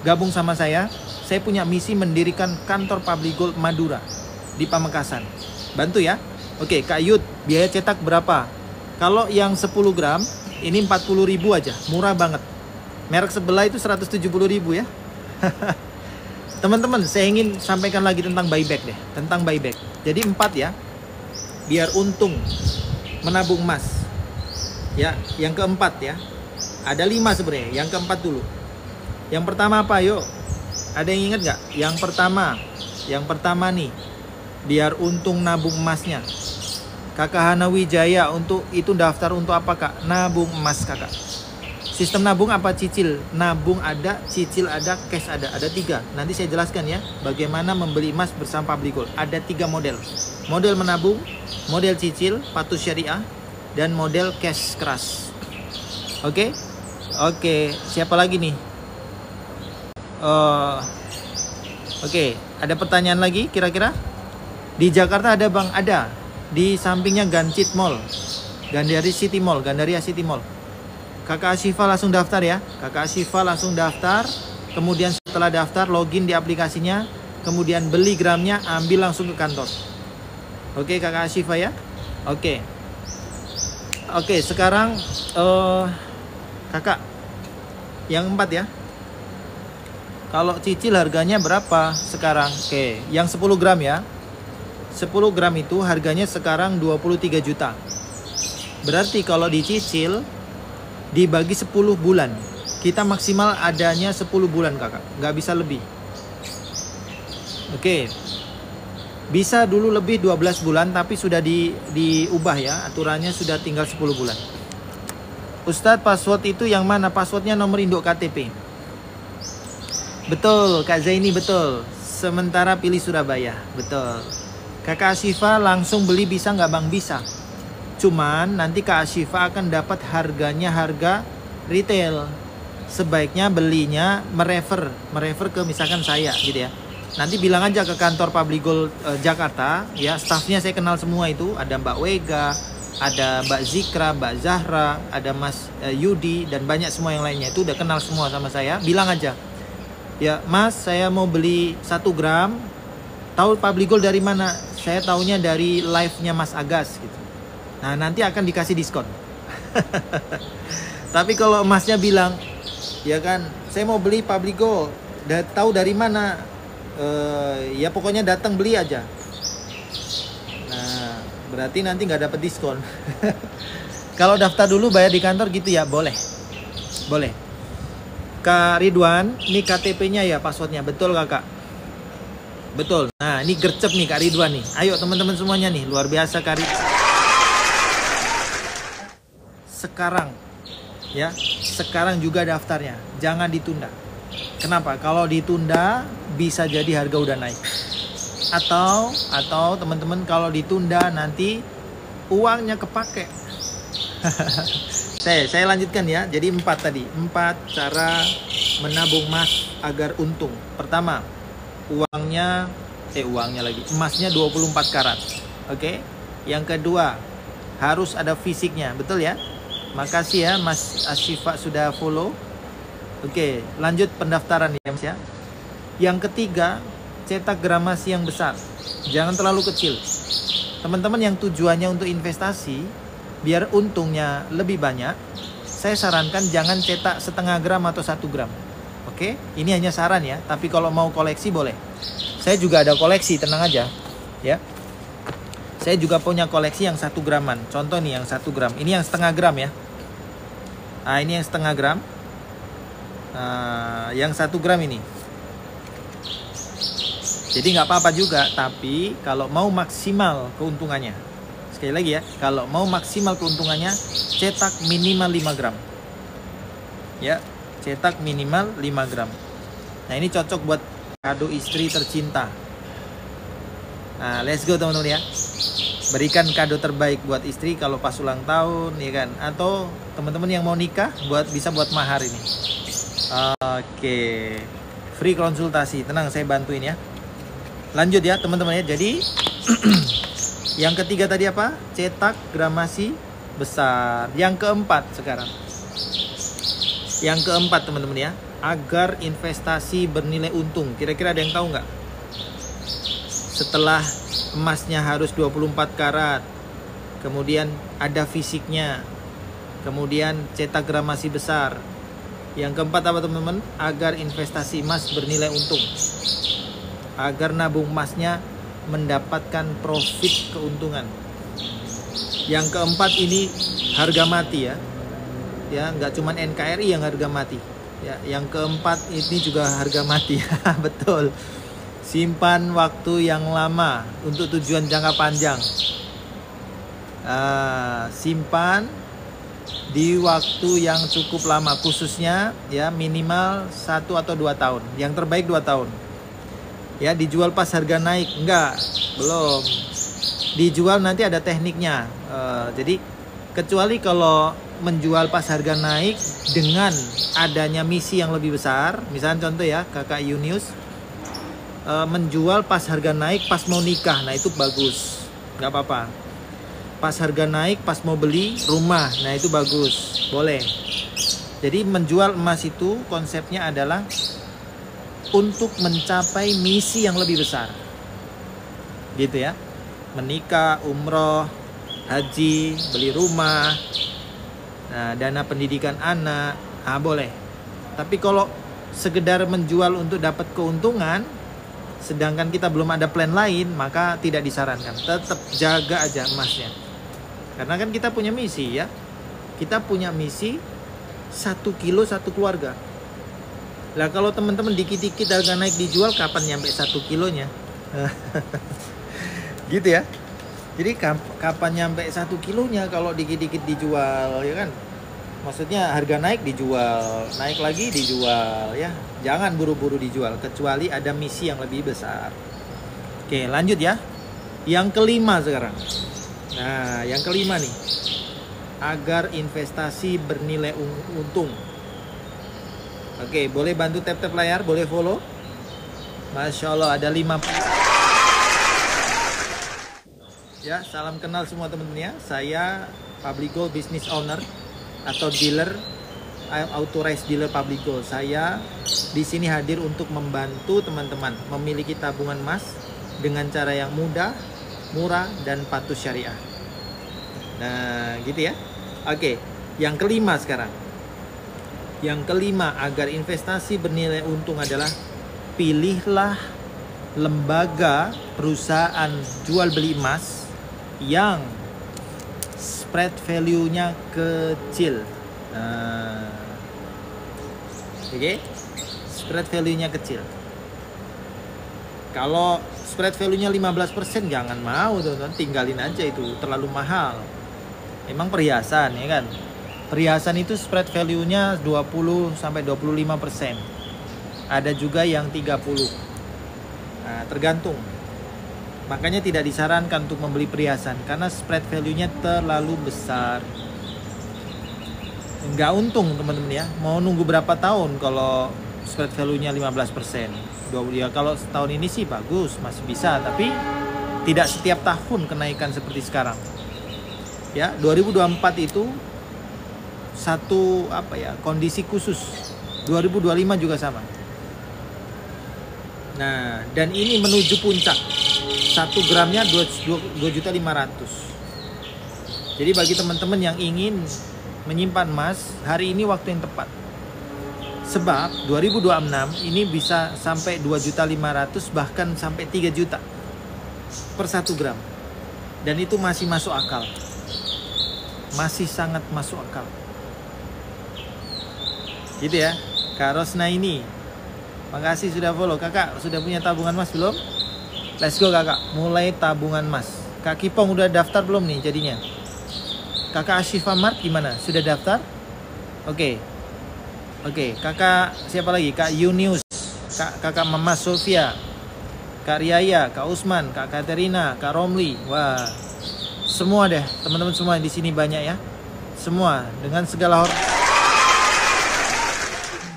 gabung sama saya. Saya punya misi mendirikan kantor Public Gold Madura di Pamekasan. Bantu ya. Oke, Kak Yud, biaya cetak berapa? Kalau yang 10 gram, ini 40.000 aja, murah banget. Merek sebelah itu 170.000 ya. Teman-teman, saya ingin sampaikan lagi tentang buyback deh, tentang buyback. Jadi 4 ya, biar untung menabung emas. Ya, yang keempat ya. Ada 5 sebenarnya. Yang keempat dulu. Yang pertama apa? Yuk. Ada yang ingat nggak? Yang pertama nih. Biar untung nabung emasnya. Kakak Hana Wijaya untuk itu daftar untuk apa kak? Nabung emas kakak. Sistem nabung apa cicil? Nabung ada, cicil ada, cash ada. Ada 3. Nanti saya jelaskan ya. Bagaimana membeli emas bersama Public Gold. Ada 3 model. Model menabung, model cicil, patuh syariah, dan model cash keras. Oke? Oke, siapa lagi nih? Oke, ada pertanyaan lagi kira-kira? Di Jakarta ada bang? Ada. Di sampingnya Gancit Mall, Gandaria City Mall. Kakak Asyifa langsung daftar ya. Kakak Asyifa langsung daftar. Kemudian setelah daftar, login di aplikasinya. Kemudian beli gramnya, ambil langsung ke kantor. Oke kakak Asyifa ya. Oke, sekarang kakak yang 4 ya. Kalau cicil harganya berapa sekarang? Oke, yang 10 gram ya. 10 gram itu harganya sekarang 23 juta. Berarti kalau dicicil dibagi 10 bulan, kita maksimal adanya 10 bulan kakak, nggak bisa lebih. Oke, bisa dulu lebih 12 bulan, tapi sudah diubah ya, aturannya sudah tinggal 10 bulan. Ustadz, password itu yang mana? Passwordnya nomor induk KTP. Betul, Kak Zaini betul. Sementara pilih Surabaya, betul. Kakak Asyifa langsung beli bisa nggak bang? Bisa. Cuman nanti Kak Asyifa akan dapat harganya harga retail. Sebaiknya belinya merefer ke misalkan saya gitu ya. Nanti bilang aja ke kantor Public Gold Jakarta ya, staffnya saya kenal semua itu. Ada Mbak Wega, ada Mbak Zikra, Mbak Zahra, ada Mas Yudi, dan banyak semua yang lainnya. Itu udah kenal semua sama saya. Bilang aja, Ya, Mas, saya mau beli 1 gram. Tahu Public Gold dari mana? Saya taunya dari live-nya Mas Agas gitu. Nah, nanti akan dikasih diskon. Tapi kalau Masnya bilang, ya kan, saya mau beli Public Gold. Tahu dari mana? Ya pokoknya datang beli aja. Nah, berarti nanti nggak dapat diskon. Kalau daftar dulu bayar di kantor gitu ya, boleh. Boleh. Kak Ridwan, ini KTP-nya ya, passwordnya. Betul kakak? Betul. Nah, ini gercep nih Kak Ridwan nih. Ayo teman-teman semuanya nih, luar biasa Kak Ridwan. Sekarang, ya, sekarang juga daftarnya. Jangan ditunda. Kenapa? Kalau ditunda, bisa jadi harga udah naik. Atau teman-teman kalau ditunda nanti uangnya kepake. Saya lanjutkan ya. Jadi 4 tadi. 4 cara menabung emas agar untung. Pertama, uangnya lagi. Emasnya 24 karat. Oke? Yang kedua, harus ada fisiknya. Betul ya? Makasih ya Mas Asyifa sudah follow. Oke, lanjut pendaftaran ya Mas ya. Yang ketiga, cetak gramasi yang besar. Jangan terlalu kecil. Teman-teman yang tujuannya untuk investasi, biar untungnya lebih banyak, saya sarankan jangan cetak 0,5 gram atau 1 gram. Oke, ini hanya saran ya. Tapi kalau mau koleksi boleh. Saya juga ada koleksi, tenang aja. Ya, saya juga punya koleksi yang 1 graman. Contoh nih yang 1 gram. Ini yang 0,5 gram ya. Nah, ini yang 0,5 gram. Yang 1 gram ini. Jadi nggak apa-apa juga. Tapi kalau mau maksimal keuntungannya, sekali lagi ya, kalau mau maksimal keuntungannya, cetak minimal 5 gram. Ya, cetak minimal 5 gram. Nah, ini cocok buat kado istri tercinta. Nah, let's go teman-teman ya. Berikan kado terbaik buat istri kalau pas ulang tahun, ya kan? Atau teman-teman yang mau nikah, bisa buat mahar ini. Oke. Free konsultasi, tenang saya bantuin ya. Lanjut ya teman-teman ya. Jadi yang ketiga tadi apa? Cetak gramasi besar. Yang keempat sekarang. Yang keempat teman-teman ya. Agar investasi bernilai untung. Kira-kira ada yang tahu nggak? Setelah emasnya harus 24 karat. Kemudian ada fisiknya. Kemudian cetak gramasi besar. Yang keempat apa teman-teman? Agar investasi emas bernilai untung. Agar nabung emasnya mendapatkan profit keuntungan. Yang keempat ini harga mati ya. Ya, nggak cuma NKRI yang harga mati. Ya, yang keempat ini juga harga mati. Betul. Simpan waktu yang lama untuk tujuan jangka panjang. Simpan di waktu yang cukup lama, khususnya ya minimal 1 atau 2 tahun. Yang terbaik 2 tahun. Ya, dijual pas harga naik? Enggak, belum. Dijual nanti ada tekniknya. Jadi kecuali kalau menjual pas harga naik dengan adanya misi yang lebih besar. Misalnya contoh ya, kakak Yunius menjual pas harga naik, pas mau nikah. Nah itu bagus, nggak apa-apa. Pas harga naik, pas mau beli rumah. Nah itu bagus, boleh. Jadi menjual emas itu konsepnya adalah untuk mencapai misi yang lebih besar, gitu ya. Menikah, umroh, haji, beli rumah, nah, dana pendidikan anak, boleh. Tapi kalau sekedar menjual untuk dapat keuntungan, sedangkan kita belum ada plan lain, maka tidak disarankan. Tetap jaga aja emasnya. Karena kan kita punya misi ya. Kita punya misi 1 kilo 1 keluarga. Lah kalau teman-teman dikit-dikit harga naik dijual, kapan nyampe 1 kilonya? Gitu ya. Jadi kapan nyampe 1 kilonya kalau dikit-dikit dijual, ya kan? Maksudnya harga naik dijual, naik lagi dijual ya. Jangan buru-buru dijual kecuali ada misi yang lebih besar. Oke, lanjut ya. Yang kelima sekarang. Nah, yang kelima nih. Agar investasi bernilai untung. Oke, boleh bantu tap-tap layar, boleh follow. Masya Allah, ada 5. Ya, salam kenal semua teman-teman ya. Saya Public Gold Business Owner atau dealer Authorized Dealer Public Gold. Saya di sini hadir untuk membantu teman-teman memiliki tabungan emas dengan cara yang mudah, murah, dan patuh syariah. Nah, gitu ya. Oke, yang kelima sekarang. Yang kelima, agar investasi bernilai untung adalah pilihlah lembaga perusahaan jual beli emas yang spread value-nya kecil. Nah, oke, spread value-nya kecil. Kalau spread value-nya 15%, jangan mau teman-teman, tinggalin aja, itu terlalu mahal. Emang perhiasan ya kan? Perhiasan itu spread value-nya 20 sampai 25%. Ada juga yang 30. Nah, tergantung. Makanya tidak disarankan untuk membeli perhiasan karena spread value-nya terlalu besar. Nggak untung teman-teman ya. Mau nunggu berapa tahun kalau spread value-nya 15%? Ya kalau setahun ini sih bagus, masih bisa, tapi tidak setiap tahun kenaikan seperti sekarang. Ya, 2024 itu satu kondisi khusus. 2025 juga sama. Nah, dan ini menuju puncak. 1 gramnya 2.500.000. Jadi bagi teman-teman yang ingin menyimpan emas, hari ini waktu yang tepat. Sebab 2026 ini bisa sampai 2.500.000, bahkan sampai 3 juta per 1 gram. Dan itu masih masuk akal. Masih sangat masuk akal. Gitu ya. Kak Rosna ini, makasih sudah follow. Kakak sudah punya tabungan emas belum? Let's go kakak, mulai tabungan emas. Kak Kipong udah daftar belum nih jadinya? Kakak Ashifa Mart gimana? Sudah daftar? Oke. Kakak siapa lagi? Kak Yunius, kakak Mama Sofia, Kak Riaya, Kak Usman, Kak Katerina, Kak Romli. Wah, semua deh teman-teman, semua di sini banyak ya. Semua dengan segala hormat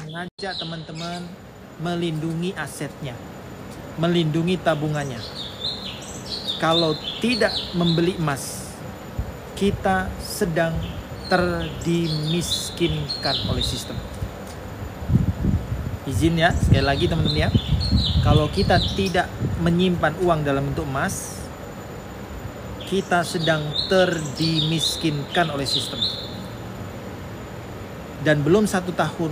mengajak teman-teman melindungi asetnya, melindungi tabungannya. Kalau tidak membeli emas, kita sedang terdimiskinkan oleh sistem. Izin ya, sekali lagi teman-teman ya. Kalau kita tidak menyimpan uang dalam bentuk emas, kita sedang terdimiskinkan oleh sistem. Dan belum 1 tahun,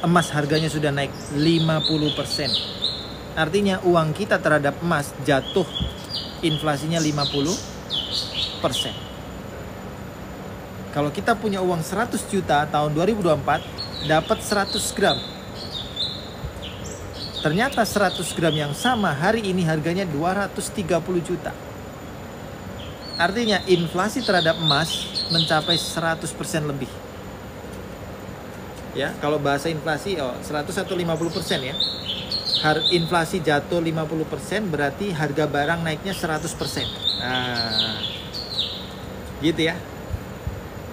emas harganya sudah naik 50%. Artinya uang kita terhadap emas jatuh, inflasinya 50%. Kalau kita punya uang 100 juta tahun 2024, dapat 100 gram. Ternyata 100 gram yang sama hari ini harganya 230 juta. Artinya inflasi terhadap emas mencapai 100% lebih. Ya, kalau bahasa inflasi 100 atau 50% ya. Inflasi jatuh 50% berarti harga barang naiknya 100%. Nah, gitu ya.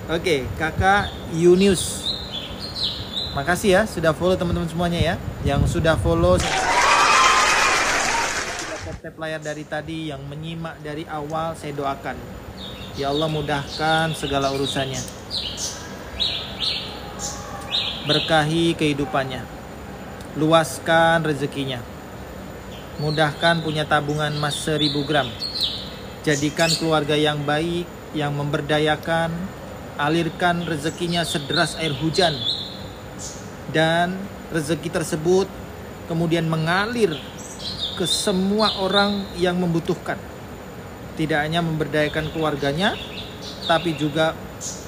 Oke, kakak Yunius, makasih ya sudah follow teman-teman semuanya ya. Yang sudah follow, sudah tap layar dari tadi, yang menyimak dari awal, saya doakan ya Allah mudahkan segala urusannya, berkahi kehidupannya, luaskan rezekinya, mudahkan punya tabungan emas 1000 gram, jadikan keluarga yang baik, yang memberdayakan, alirkan rezekinya sederas air hujan, dan rezeki tersebut kemudian mengalir ke semua orang yang membutuhkan. Tidak hanya memberdayakan keluarganya, tapi juga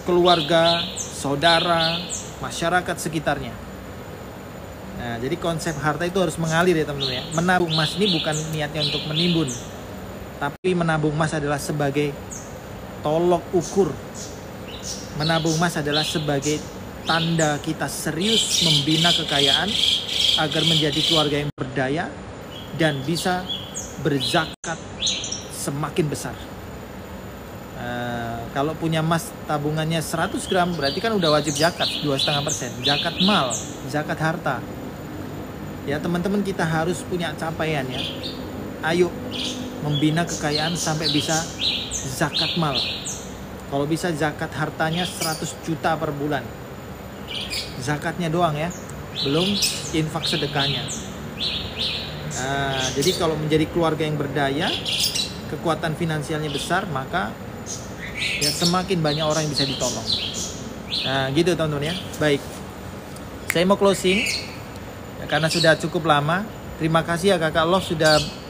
keluarga, saudara, masyarakat sekitarnya. Nah, jadi konsep harta itu harus mengalir ya teman-teman ya. Menabung emas ini bukan niatnya untuk menimbun, tapi menabung emas adalah sebagai tolok ukur. Menabung emas adalah sebagai tanda kita serius membina kekayaan agar menjadi keluarga yang berdaya dan bisa berzakat semakin besar. Kalau punya emas tabungannya 100 gram berarti kan udah wajib zakat 2,5%. Zakat mal, zakat harta. Ya teman-teman, kita harus punya capaian ya. Ayo membina kekayaan sampai bisa zakat mal. Kalau bisa zakat hartanya 100 juta per bulan. zakatnya doang ya, belum infak sedekahnya. Nah, jadi kalau menjadi keluarga yang berdaya, kekuatan finansialnya besar, maka ya semakin banyak orang yang bisa ditolong. Nah gitu teman-teman ya. Baik, saya mau closing ya, karena sudah cukup lama. Terima kasih ya Kakak Love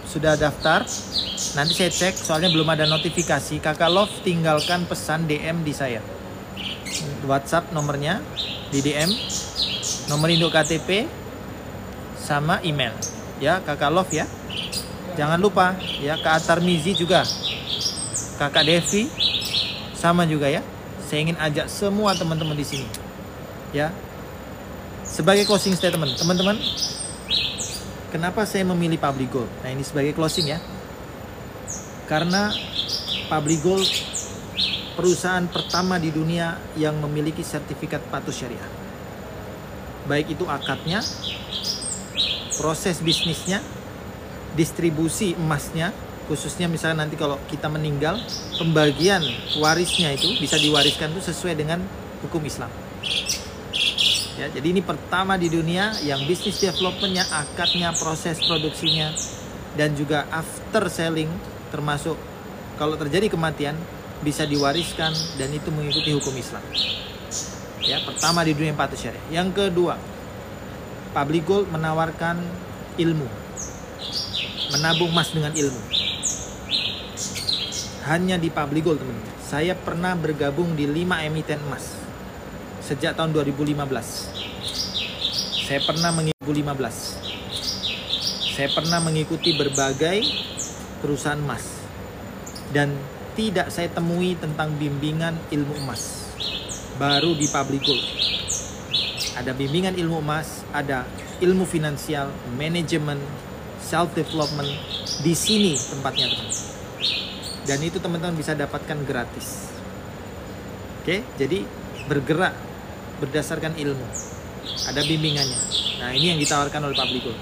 sudah daftar. Nanti saya cek, soalnya belum ada notifikasi. Kakak Love tinggalkan pesan DM di saya, WhatsApp nomornya di DM, nomor induk KTP sama email ya Kakak Love ya. Jangan lupa ya, Kak Tarmizi juga, Kakak Devi sama juga ya. Saya ingin ajak semua teman-teman di sini ya. Sebagai closing statement, teman-teman, kenapa saya memilih Public Gold? Nah, ini sebagai closing ya. Karena Public Gold perusahaan pertama di dunia yang memiliki sertifikat patuh syariah. Baik itu akadnya, proses bisnisnya, distribusi emasnya, khususnya misalnya nanti kalau kita meninggal, pembagian warisnya itu bisa diwariskan itu sesuai dengan hukum Islam. Ya, jadi ini pertama di dunia yang bisnis developmentnya, akadnya, proses produksinya, dan juga after selling, termasuk kalau terjadi kematian bisa diwariskan dan itu mengikuti hukum Islam. Ya, pertama di dunia patuh syariah. Yang kedua, Public Gold menawarkan ilmu, menabung emas dengan ilmu. Hanya di Public Gold teman-teman, saya pernah bergabung di 5 emiten emas sejak tahun 2015. Saya pernah mengikuti berbagai perusahaan emas, dan tidak saya temui tentang bimbingan ilmu emas. Baru di Public Gold ada bimbingan ilmu emas, ada ilmu finansial, manajemen, self development. Di sini tempatnya teman-teman, dan itu teman-teman bisa dapatkan gratis. Oke, jadi bergerak berdasarkan ilmu, ada bimbingannya. Nah, ini yang ditawarkan oleh Public Gold,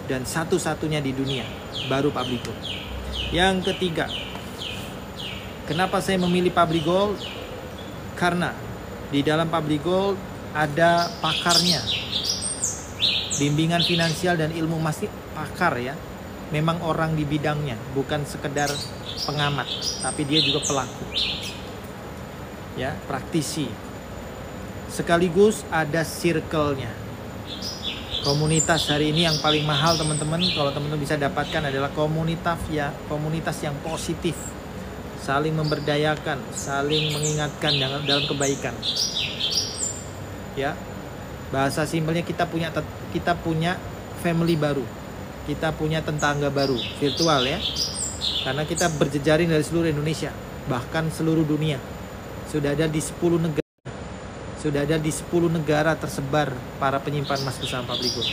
dan satu-satunya di dunia, baru Public Gold. Yang ketiga, kenapa saya memilih Public Gold? Karena di dalam Public Gold ada pakarnya. Bimbingan finansial dan ilmu masih pakar ya. Memang orang di bidangnya, bukan sekedar pengamat, tapi dia juga pelaku. Ya, praktisi. Sekaligus ada circle-nya. Komunitas hari ini yang paling mahal teman-teman, kalau teman-teman bisa dapatkan adalah komunitas yang positif. Saling memberdayakan, saling mengingatkan dalam kebaikan. Ya, bahasa simpelnya kita punya family baru, kita punya tetangga baru virtual ya, karena kita berjejaring dari seluruh Indonesia, bahkan seluruh dunia. Sudah ada di 10 negara tersebar para penyimpan emas bersama Public Gold.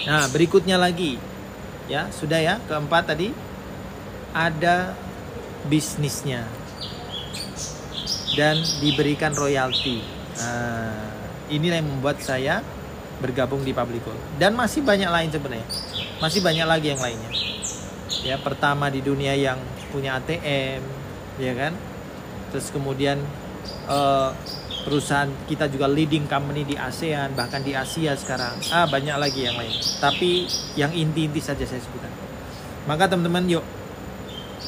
Nah, berikutnya lagi ya, sudah ya, keempat tadi ada bisnisnya dan diberikan royalti. Nah, inilah yang membuat saya bergabung di Public Gold. Dan masih banyak lain sebenarnya. Masih banyak lagi yang lainnya. Ya, pertama di dunia yang punya ATM, ya kan? Terus kemudian perusahaan kita juga leading company di ASEAN, bahkan di Asia sekarang. Banyak lagi yang lain. Tapi yang inti-inti saja saya sebutkan. Maka teman-teman, yuk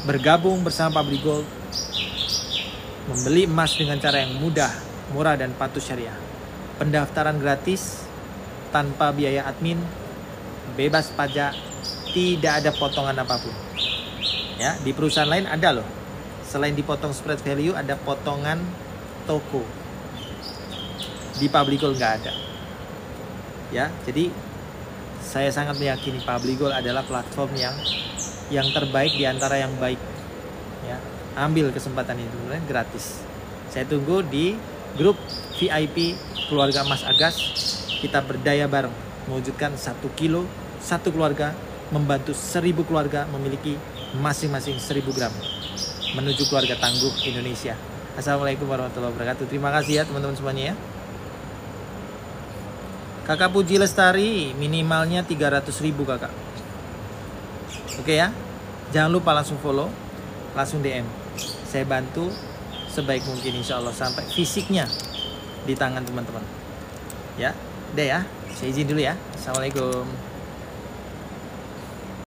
bergabung bersama Public Gold, membeli emas dengan cara yang mudah, murah dan patuh syariah. Pendaftaran gratis, tanpa biaya admin, bebas pajak, tidak ada potongan apapun. Ya, di perusahaan lain ada loh. Selain dipotong spread value, ada potongan toko. Di Public Gold nggak ada. Ya, jadi saya sangat meyakini Public Gold adalah platform yang terbaik di antara yang baik. Ya, ambil kesempatan itu, gratis. Saya tunggu di grup VIP Keluarga Emas Agas. Kita berdaya bareng mewujudkan 1 kilo, 1 keluarga, membantu 1000 keluarga memiliki masing-masing 1000 gram menuju keluarga tangguh Indonesia. Assalamualaikum warahmatullahi wabarakatuh. Terima kasih ya teman-teman semuanya ya. Kakak Puji Lestari, minimalnya 300.000 kakak. Oke ya, jangan lupa langsung follow, langsung DM. Saya bantu sebaik mungkin insya Allah sampai fisiknya di tangan teman-teman. Ya, udah ya. Saya izin dulu ya. Assalamualaikum.